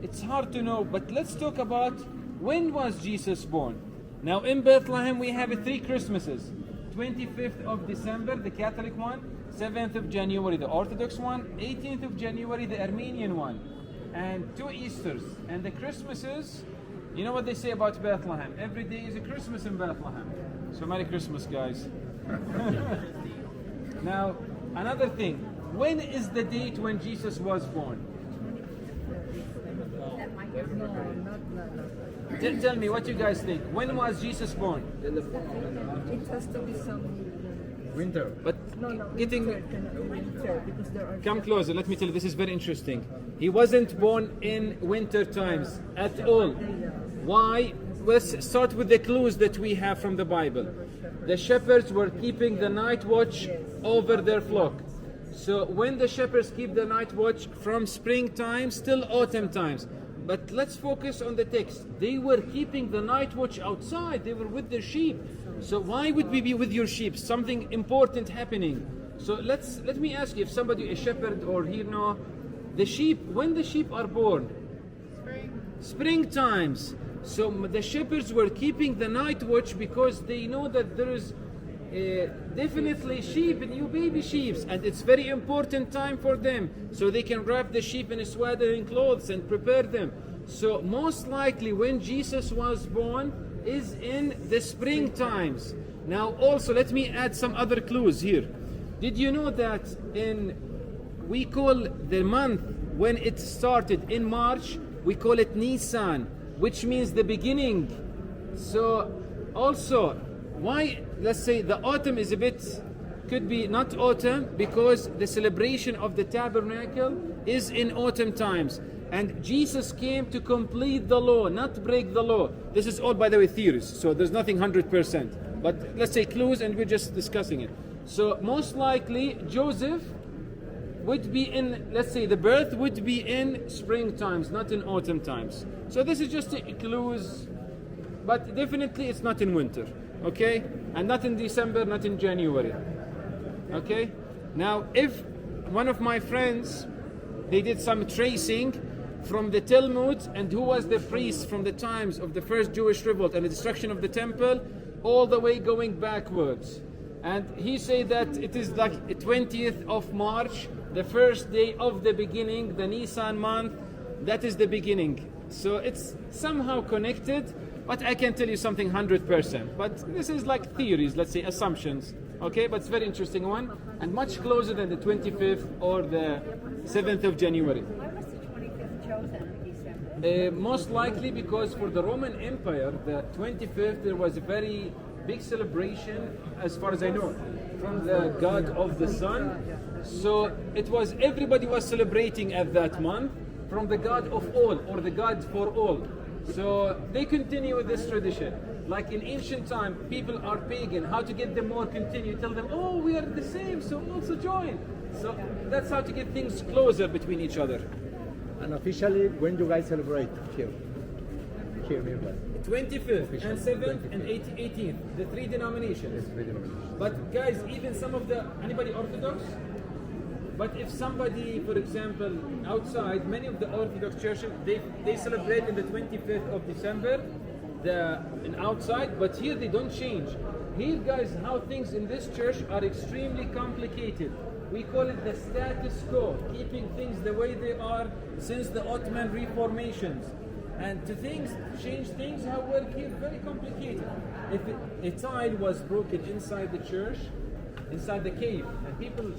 it's hard to know, but let's talk about when was Jesus born. Now in Bethlehem we have 3 Christmases. 25th of December, the Catholic one, 7th of January, the Orthodox one, 18th of January, the Armenian one, and 2 Easters. And the Christmases, you know what they say about Bethlehem? Every day is a Christmas in Bethlehem. So Merry Christmas, guys. Now, another thing, when is the date when Jesus was born? Tell me what you guys think. When was Jesus born? It has to be some Winter. But getting winter because there are come closer. Let me tell you, this is very interesting. He wasn't born in winter times at all. Why? Let's start with the clues that we have from the Bible. The shepherds were keeping the night watch over their flock. So when the shepherds keep the night watch from spring times till autumn times. But let's focus on the text. They were keeping the night watch outside. They were with their sheep. So why would we be with your sheep? Something important happening. So let me ask you, if somebody, a shepherd or here know, the sheep, when the sheep are born? Spring times. So the shepherds were keeping the night watch because they know that there is definitely sheep, new baby sheep, and it's very important time for them, so they can wrap the sheep in swaddling clothes and prepare them. So most likely when Jesus was born is in the spring times. Now also let me add some other clues here. Did you know that we call the month when it started in March, we call it Nisan, which means the beginning. So also, why, let's say the autumn is a bit, could be not autumn, because the celebration of the tabernacle is in autumn times. And Jesus came to complete the law, not break the law. This is all, by the way, theories, so there's nothing 100%. But let's say clues, and we're just discussing it. So most likely, Joseph would be in, let's say the birth would be in spring times, not in autumn times. So this is just clues, but definitely it's not in winter, okay? And not in December, not in January, okay? Now, if one of my friends, they did some tracing from the Talmud and who was the priest from the times of the first Jewish revolt and the destruction of the temple, all the way going backwards. And he said that it is like 20th of March, the first day of the beginning, the Nisan month, that is the beginning. So it's somehow connected, but I can't tell you something 100%. But this is like theories, let's say assumptions. Okay, but it's a very interesting one, and much closer than the 25th or the 7th of January. Why was the 25th chosen in December? Most likely because for the Roman Empire, the 25th, there was a very big celebration, as far as I know, from the god of the sun. So it was, everybody was celebrating at that month from the god of all, or the god for all. So they continue with this tradition. Like in ancient time, people are pagan. How to get them more continue? Tell them, oh, we are the same, so also join. So that's how to get things closer between each other. And officially, when you guys celebrate here? Here nearby. 25th and 7th and 18th, the 3 denominations. But guys, even some of the, anybody Orthodox? But if somebody, for example, outside, many of the Orthodox churches, they celebrate in the 25th of December, in outside, but here they don't change. Here, guys, how things in this church are extremely complicated. We call it the status quo, keeping things the way they are since the Ottoman reformations. And to change things, how work here, very complicated. If a tile was broken inside the church, inside the cave, and people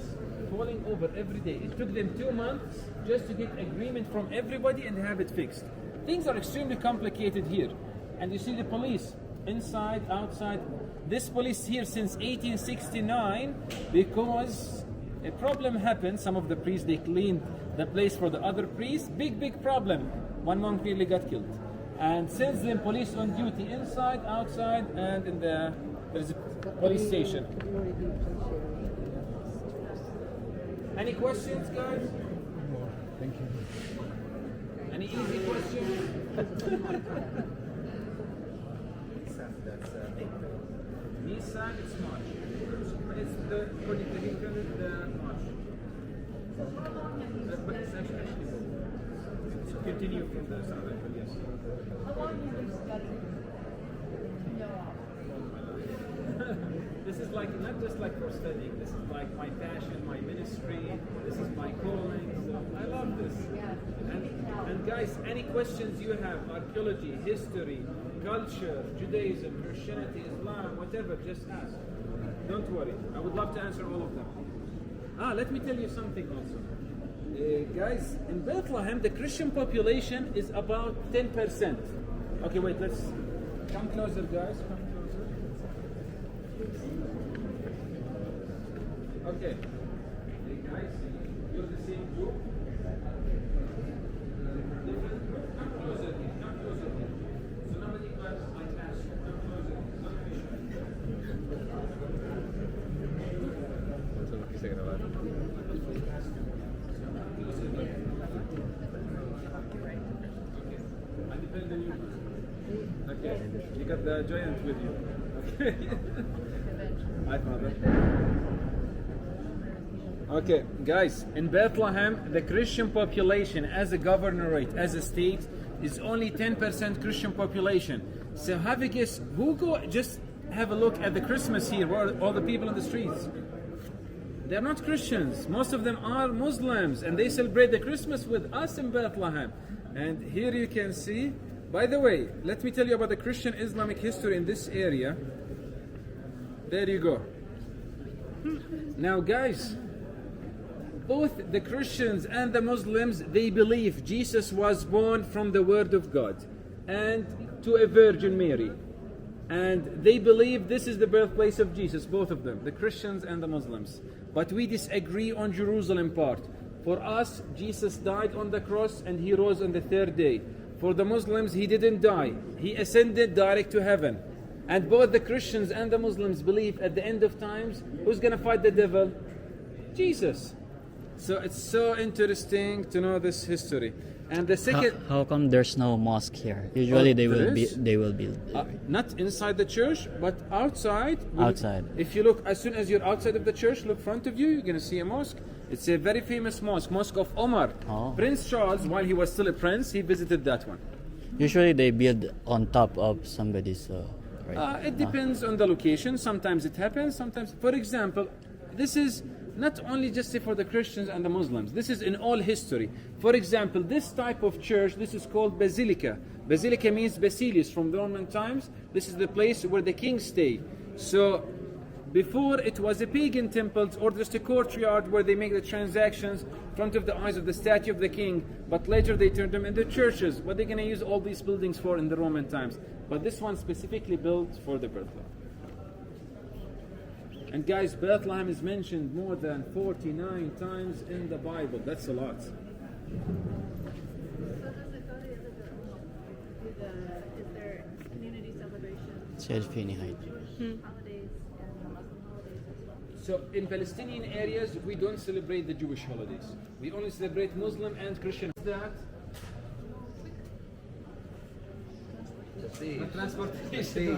falling over every day, it took them 2 months just to get agreement from everybody and have it fixed. Things are extremely complicated here. And you see the police, inside, outside. This police here since 1869, because a problem happened. Some of the priests, they cleaned the place for the other priests. Big problem. One monk really got killed. And since then, police on duty inside, outside, and in there's a police station. Any questions, guys? Thank you. Any easy questions? Nissan, it's March. It's the according to him, the March. But it's actually so continue from the southern, yes. How long have you studied? This is like not just like for studying. This is like my passion, my ministry. This is my calling. So I love this. And guys, any questions you have, archaeology, history, culture, Judaism, Christianity, Islam, whatever, just ask. Don't worry. I would love to answer all of them. Let me tell you something also. Guys, in Bethlehem, the Christian population is about 10%. Okay, wait, let's come closer, guys. Come closer. Okay. Hey, guys, you're the same group. Come closer here. Come closer here. So nobody claps my class. Come closer. Eso es lo quise grabar. I depend on you. Okay. You got the giant with you. Okay. Hi, Father. Okay, guys, in Bethlehem, the Christian population as a governorate, as a state, is only 10% Christian population. So have a guess, just have a look at the Christmas here, where all the people in the streets. They're not Christians. Most of them are Muslims, and they celebrate the Christmas with us in Bethlehem. And here you can see, by the way, let me tell you about the Christian Islamic history in this area. There you go. Now guys, both the Christians and the Muslims, they believe Jesus was born from the Word of God and to a Virgin Mary. And they believe this is the birthplace of Jesus, both of them, the Christians and the Muslims. But we disagree on Jerusalem part. For us, Jesus died on the cross and he rose on the third day. For the Muslims, he didn't die. He ascended direct to heaven. And both the Christians and the Muslims believe at the end of times, who's going to fight the devil? Jesus. So it's so interesting to know this history. And the second, How come there's no mosque here? Usually they will be not inside the church, but outside. Outside. If you look, as soon as you're outside of the church, look front of you, you're going to see a mosque. It's a very famous mosque, Mosque of Omar. Oh. Prince Charles, while he was still a prince, he visited that one. Usually they build on top of somebody's right? It depends on the location. Sometimes it happens, sometimes. For example, this is not only just for the Christians and the Muslims. This is in all history. For example, this type of church, this is called basilica. Basilica means basilis from the Roman times. This is the place where the kings stay. So before it was a pagan temple or just a courtyard where they make the transactions in front of the eyes of the statue of the king. But later they turned them into churches. What they're going to use all these buildings for in the Roman times. But this one specifically built for the Bethlehem. And guys, Bethlehem is mentioned more than 49 times in the Bible. That's a lot. So does it go to is there community celebrations, Self-inihide. Jewish holidays and Muslim holidays as well? So in Palestinian areas, we don't celebrate the Jewish holidays. We only celebrate Muslim and Christian. That The transportation.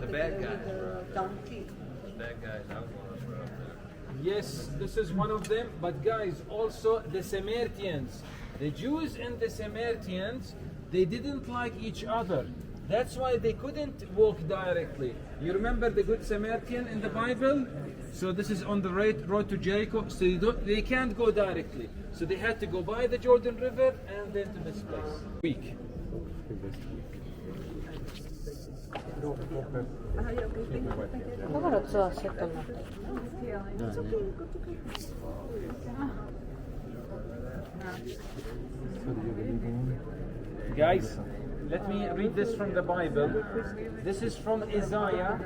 The bad guys were out there. The bad guys out were out there. Yes, this is one of them. But guys, also the Samaritans, the Jews and the Samaritans, they didn't like each other. That's why they couldn't walk directly. You remember the Good Samaritan in the Bible? So this is on the road to Jericho. So they can't go directly. So they had to go by the Jordan River and then to this place. Week. Guys, Let me read this from the Bible. This is from Isaiah,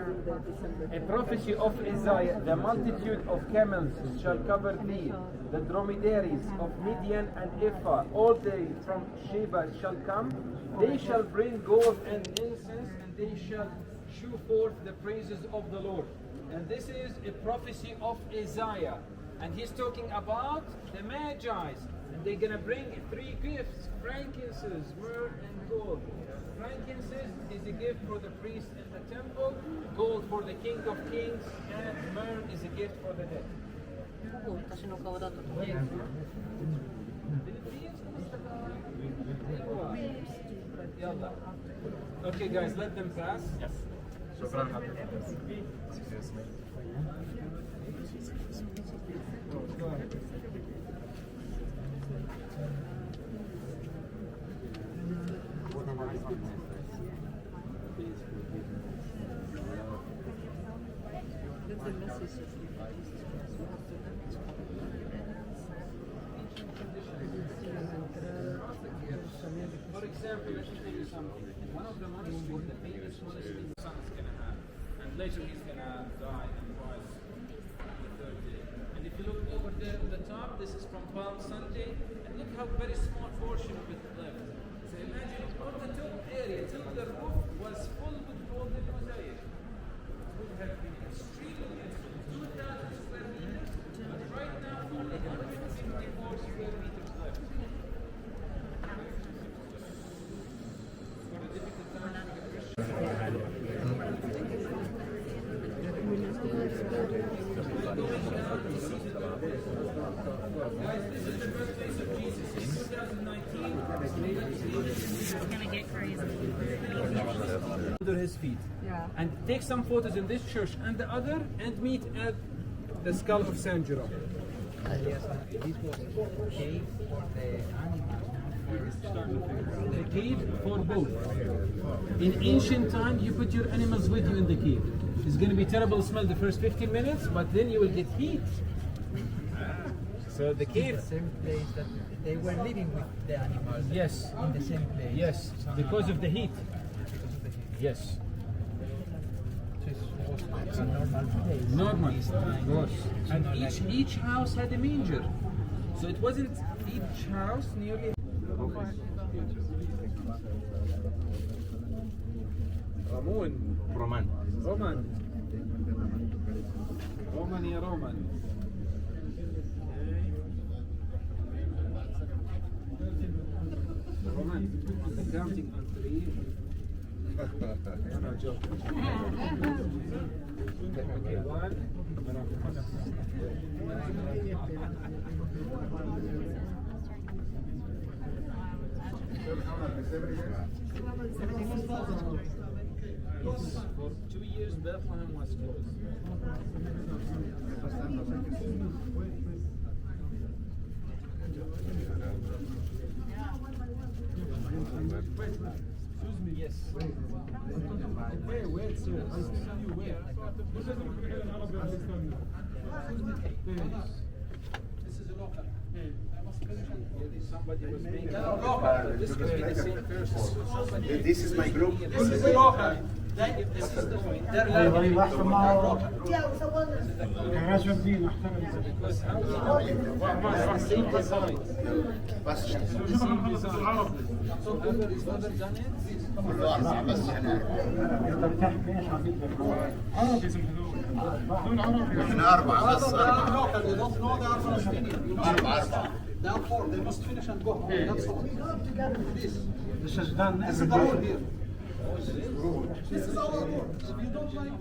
a prophecy of Isaiah. The multitude of camels shall cover thee, the dromedaries of Midian and Ephah. All they from Sheba shall come. They shall bring gold and incense, and they shall shew forth the praises of the Lord. And this is a prophecy of Isaiah. And he's talking about the Magi's. And they're going to bring 3 gifts: frankincense, myrrh, and gold. Frankincense is a gift for the priest in the temple, gold for the King of Kings, and myrrh is a gift for the dead. Okay guys, let them pass. Yes. For example, let me tell you something. One of the monasteries, the famous monastery, the son is going to have, and later he's going to die and rise on the third day. And if you look over there at the top, this is from Palm Sunday, and look how very small portion of it left. So imagine on the top area till the roof was full with golden mosaic. It would have been extremely beautiful. 2,000 square meters, but right now only 154 square meters left. Guys, this is the birthplace of Jesus. In 2019, It's gonna get crazy. under his feet. Yeah. And take some photos in this church and the other, and meet at the skull of San Jerome. The cave for both. In ancient time, you put your animals with you in the cave. It's going to be terrible smell the first 15 minutes, but then you will get heat. So the cave. The same place that they were living with the animals. Yes. In the same place. Yes, because of the heat. Because of the heat. Yes. It's a normal place. Normal, of course. And each house had a manger. So it wasn't each house nearly. Roman. يا رومان. Roman, on the counting on 3. No joke. Okay, 1. Yes, for 2 years Bethlehem was closed. Excuse me, yes. Where, sir? I tell you where. This is a local. Somebody was making this could be the same person. This is my group. This is local. This is the point. They're learning. Because the same design. The same design. So whoever done it? احنا 4 بس 4 They are 4. They must finish and go home. That's all. This is done This is every the rule day. here. This is our rule. If you don't like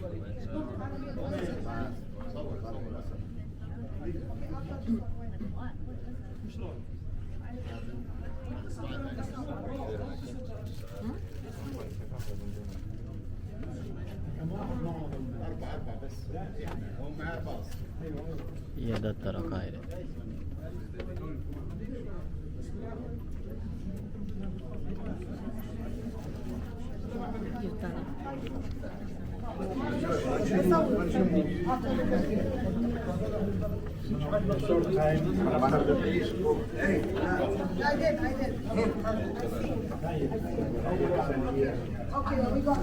嫌だったら帰れ。言ったね。I did. Okay, we got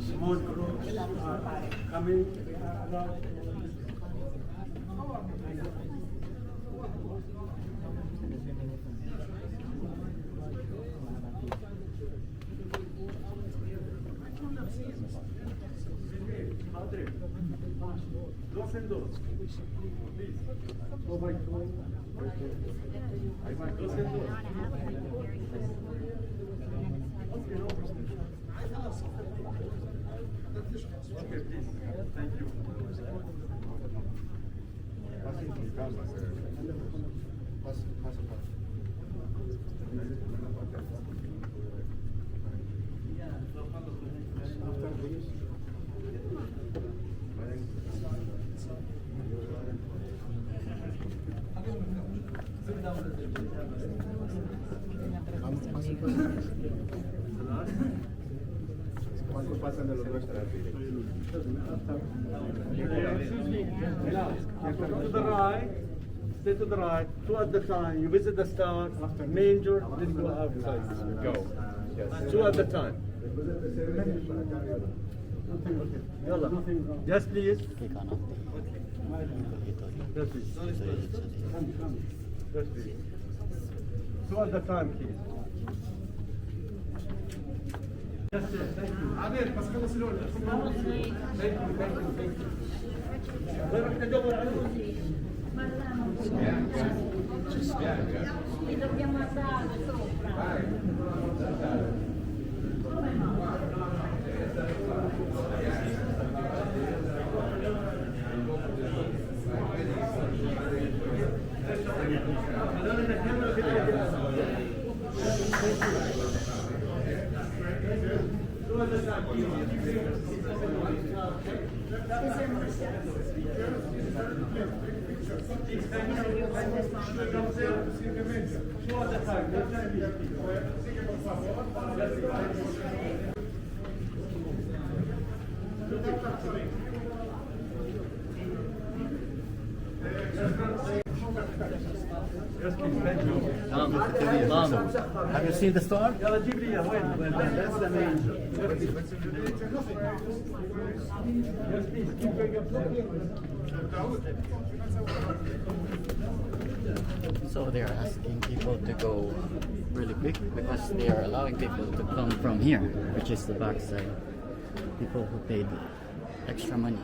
Small groups are coming. ¿Cuántos pasan de los nuestros? To the right, stay to the right, two at the time. You visit the star, manger, then go outside. Go. Two at the time. Yalla. Yes, please. Yes, please. Yes, please. Two at the time, please. Yes, yes, thank you. Thank you. Where are the Li dobbiamo andare sopra. Have you seen the star? That's the manger. Yes, please. Keep going up. So they're asking people to go really quick because they are allowing people to come from here, which is the backside. People who paid extra money.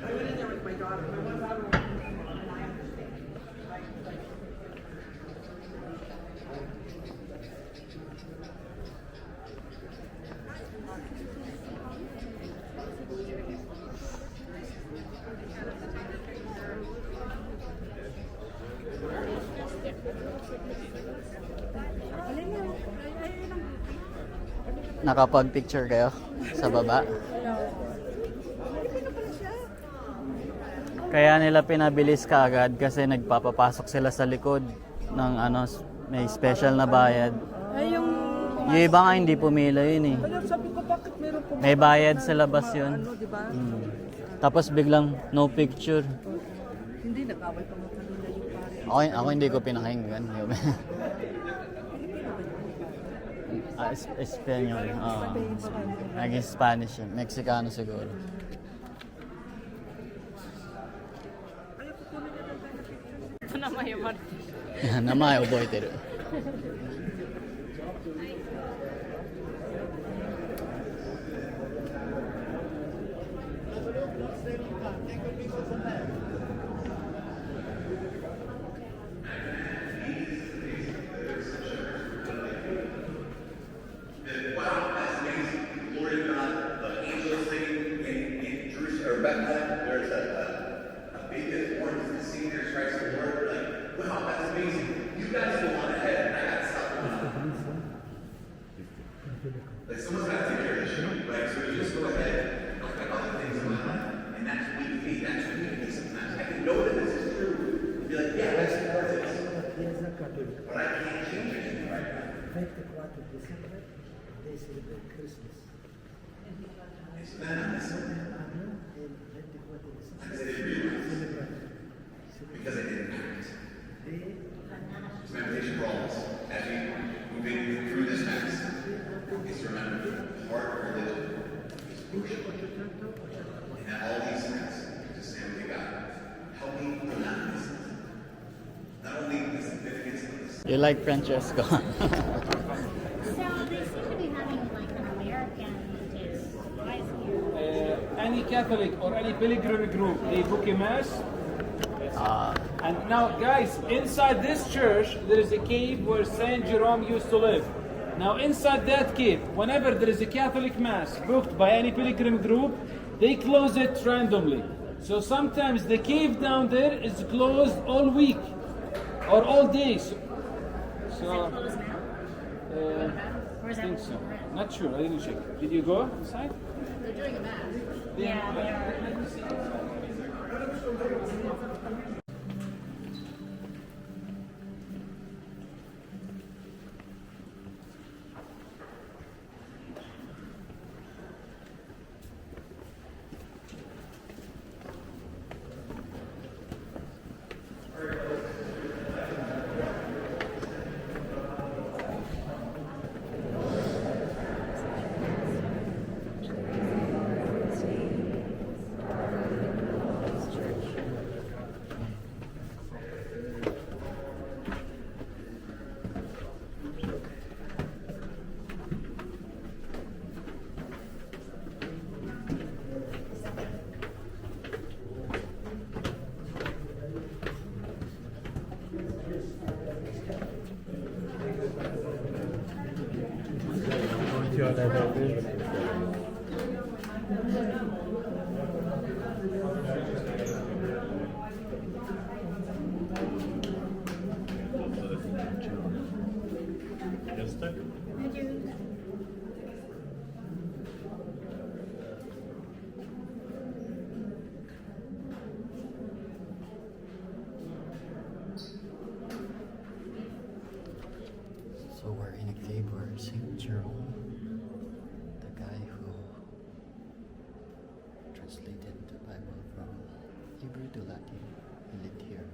I went in there with my daughter. My daughter went in there and I understand. Nakapag-picture kayo sa baba? Ano pala siya? Kaya nila pinabilis kaagad kasi nagpapapasok sila sa likod ng may special na bayad. Ay, yung Yung iba nga hindi pumila yun eh. Kaya sabi ko, bakit meron pumasok May bayad na sa labas yun. diba? Tapos biglang no picture. Hindi, nag-away pa mga kanina yung pare. Ako hindi ko pinakinggan. Espanyol. Naging Spanish yun. Mexicano siguro. Namae oboiteru. Bethlehem, there's a big orange to see there, Christ the Lord. Like, wow, that's amazing. You guys go on ahead. I got stuff going on. Like, someone's got to take care of this shit. Like, so you just go ahead. I've got other things in my life. And that's weak faith. That's weak faith sometimes. I can know that this is true. And be like, yeah, that's this. But I can't change anything right now. 24 December, they celebrate Christmas. It's not. I didn't realize. Because I didn't act. So my invitation for all of us, as we move in through this mass, is to remember the heart of religion is worship. And that all these things, to say, okay, God, help me not miss it. Not only the significance of this. You like Francesco? So they seem to be having like an American rise here. Any Catholic or any pilgrim group, they book a mass. And now, guys, inside this church, there is a cave where Saint Jerome used to live. Now, inside that cave, whenever there is a Catholic mass booked by any pilgrim group, they close it randomly. So sometimes the cave down there is closed all week or all day. So, Closed now? Or is I that think so. Not sure. I didn't check. Did you go inside? They're doing a mass. Yeah, they are. So we're in a cave where Saint Jerome, the guy who translated the Bible from Hebrew to Latin, he lived here.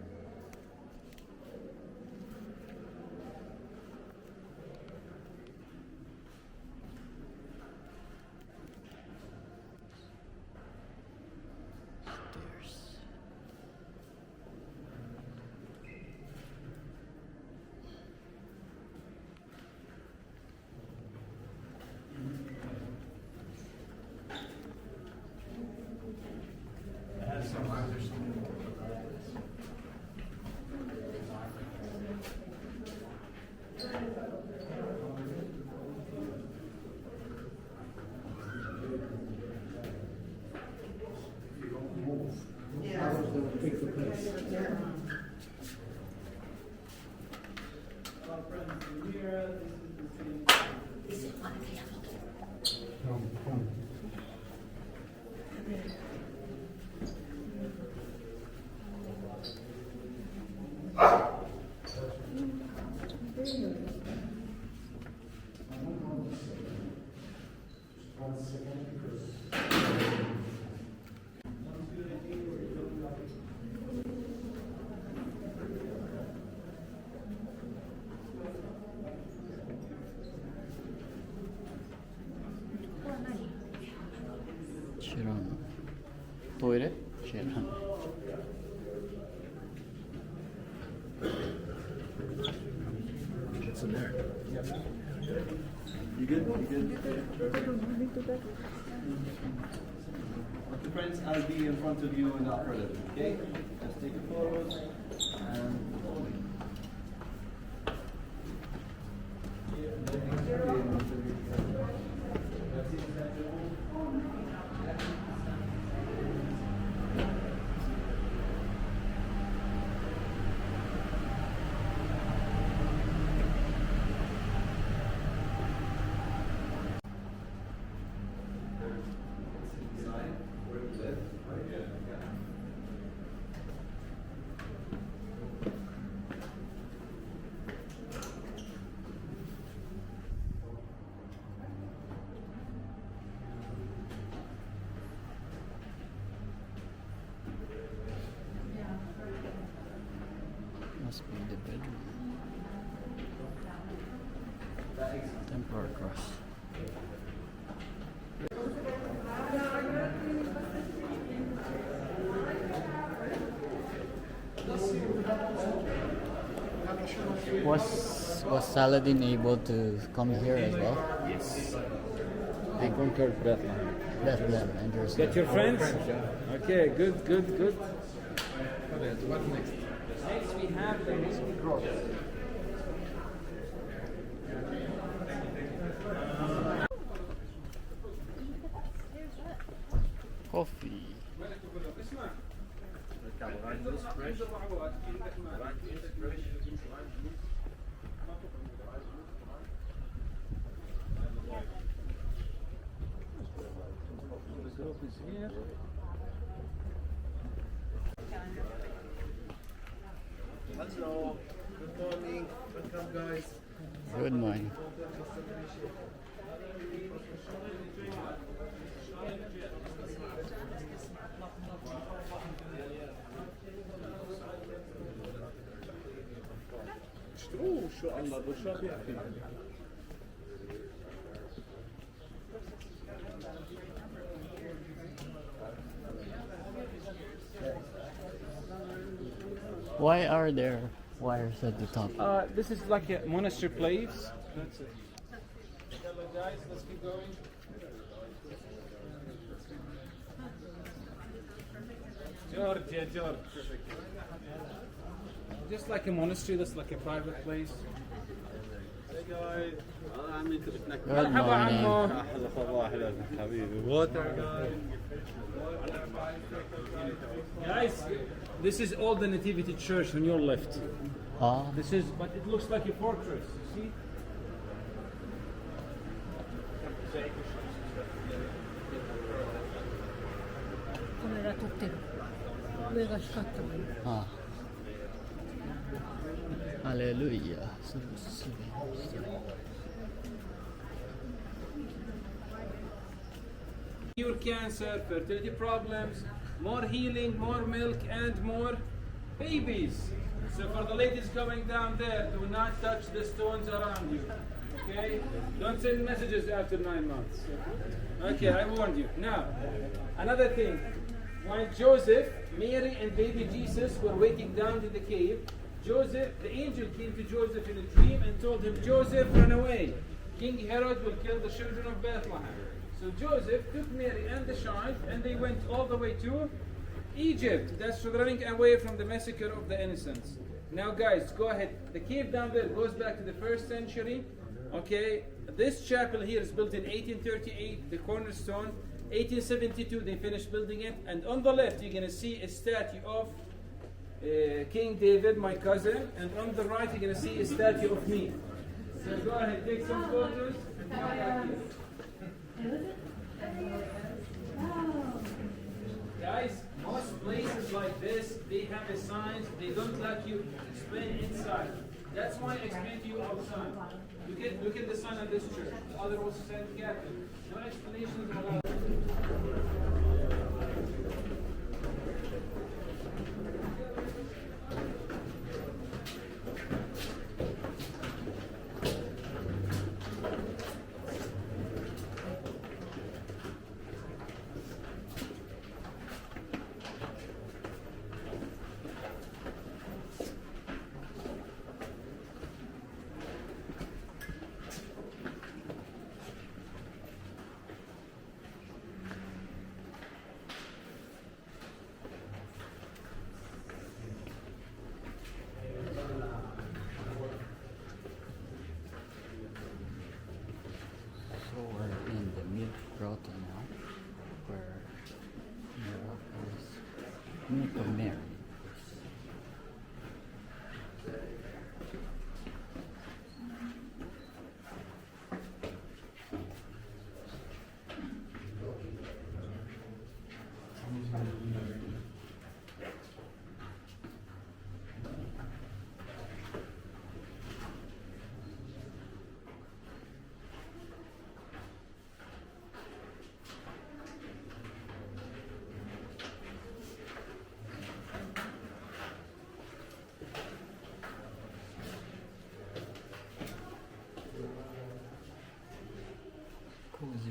Stairs. 知らん。トイレ？知らん。What's in there? You good? You good? Okay, friends, I'll be in front of you in the upper level, okay? Just take a photo and Must be the bedroom. Temporary cross. Was Saladin able to come here as well? Yes. They conquered Bethlehem. Bethlehem and Jerusalem. Get your friends? Okay, good, good, good. What next? Next we have the Muslim cross. Coffee. The group is here. hello, good morning, welcome guys. Good morning. شو شو الله شو بيحكي Why are there wires at the top? This is like a monastery place. That's it. Hello guys, let's keep going. George, yeah, George. Just like a monastery, that's like a private place. Hey guys. Good morning. Guys, this is all the Nativity Church on your left. Ah, This is, but it looks like a fortress. You see? ah. Hallelujah. Cure cancer, fertility problems, more healing, more milk, and more babies. So for the ladies coming down there, do not touch the stones around you. Okay? Don't send messages after 9 months. Okay, I warned you. Now, another thing. While Joseph, Mary, and baby Jesus were waiting down in the cave, Joseph, the angel came to Joseph in a dream and told him, Joseph, run away. King Herod will kill the children of Bethlehem. So Joseph took Mary and the child and they went all the way to Egypt. That's running away from the massacre of the innocents. Now guys, go ahead. The cave down there goes back to the 1st century. Okay, this chapel here is built in 1838, the cornerstone. 1872 they finished building it. And on the left you're going to see a statue of King David, my cousin. And on the right you're going to see a statue of me. So go ahead, take some photos and come back here. Guys, most places like this, they have a sign, they don't let you explain inside. That's why I explained to you outside. Look at the sign of this church. The other was St. Catherine. No explanations allowed. So we're in the milk grotto now, where there is milk of Mary. Cozy.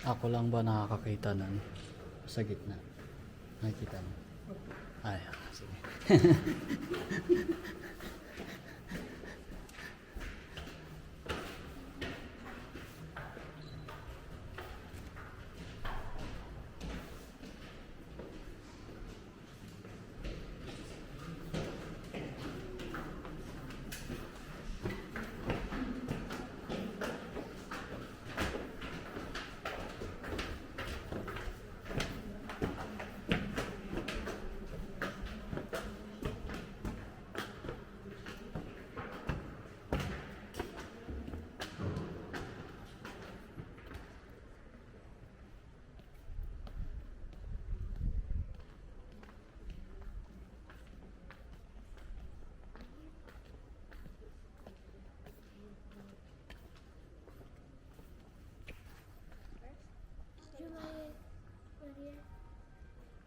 Ako lang ba nakakakita ng sa gitna? Nakikita mo? Ay, sige.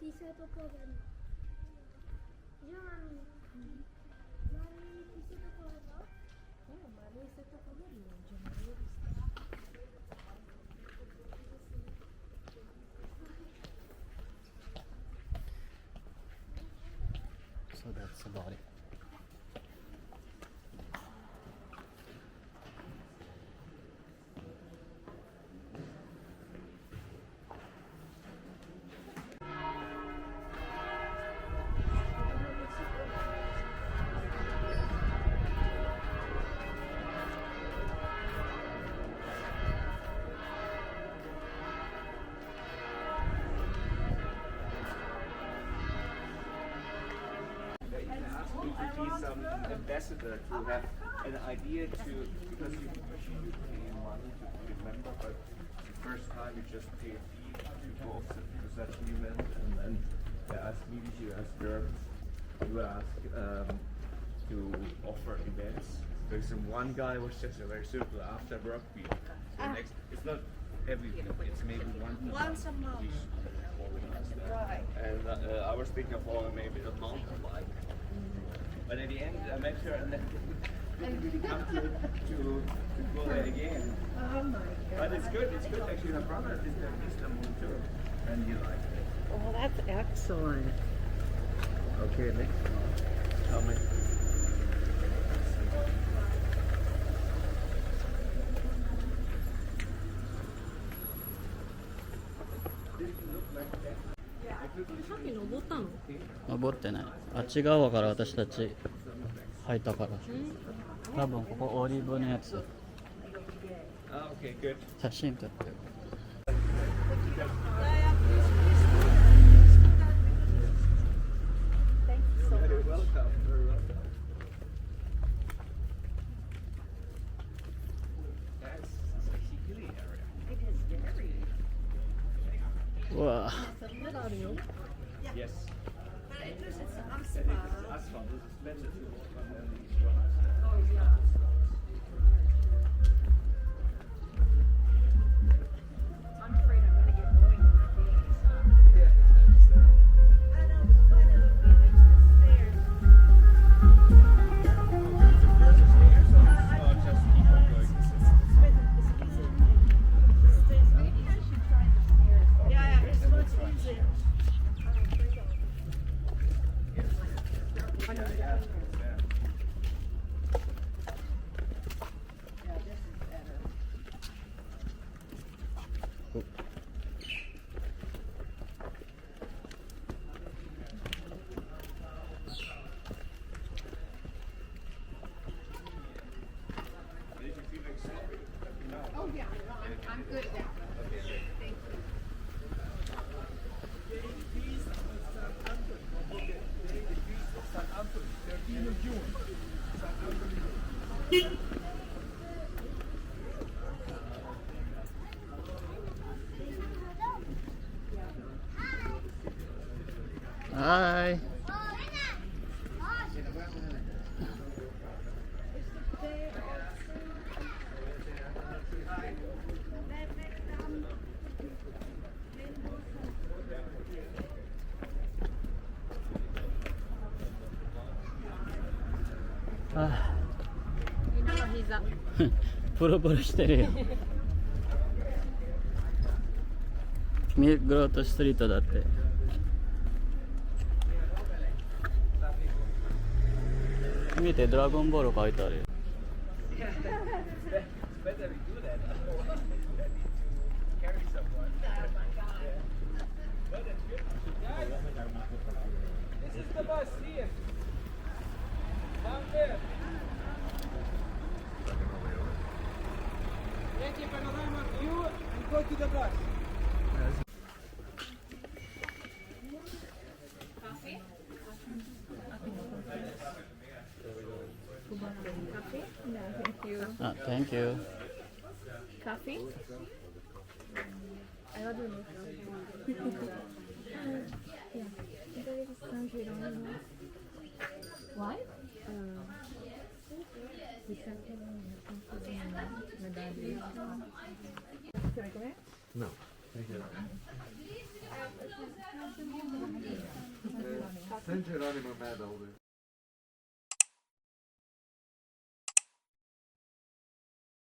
Ti sei proprio bello. Io mami. Mami, ti sei proprio bello? Ma lei sei proprio bello, So that's about it. ambassador to have an idea to, because you pay money to remember, but the first time you just pay a fee to go to such an event, and then as Swedish, you ask Germans, you ask to offer events. Because one guy was just a very simple after work beer. So next, it's not every week, it's maybe once a month. Right. And I was thinking of maybe a mountain bike. But at the end, I met her and then didn't really come to go there again. Oh my God. But it's good actually. Her brother did the Istanbul too, and he liked it. Oh, that's excellent. Okay, next one. Tell me.登ってない。あっち側から私たち入ったから。多分ここオリーブのやつ。Okay, good. 写真撮ってる。Very welcome. Very welcome. That's a hilly area. It is very. うわ Yes. But it is, it's And asphalt. it's asphalt. This is splendid to walk on these roads. Oh, yeah. I'm afraid I'm going to get going on the inside. Yeah, that's I know, it's fun to finish the stairs. There's a stairs or just keep on going? Maybe I should try the stairs. Yeah, it's much easier. Oh, yeah. I'm good at that. Thank you. Hi. Ah. 犬の膝。プロプロしてるよ。ミグロートストリートだって。見て、ドラゴンボール書いてあるよ。Better we do that. Carry someone. But it's good. Guys, this is the bus here. Down there. Take a panorama view and go to the bus. Coffee? No, thank you. Ah, thank you. Coffee? I love your makeup. Yeah. There is country What? Can I come in? No, thank you. San Geronimo medal.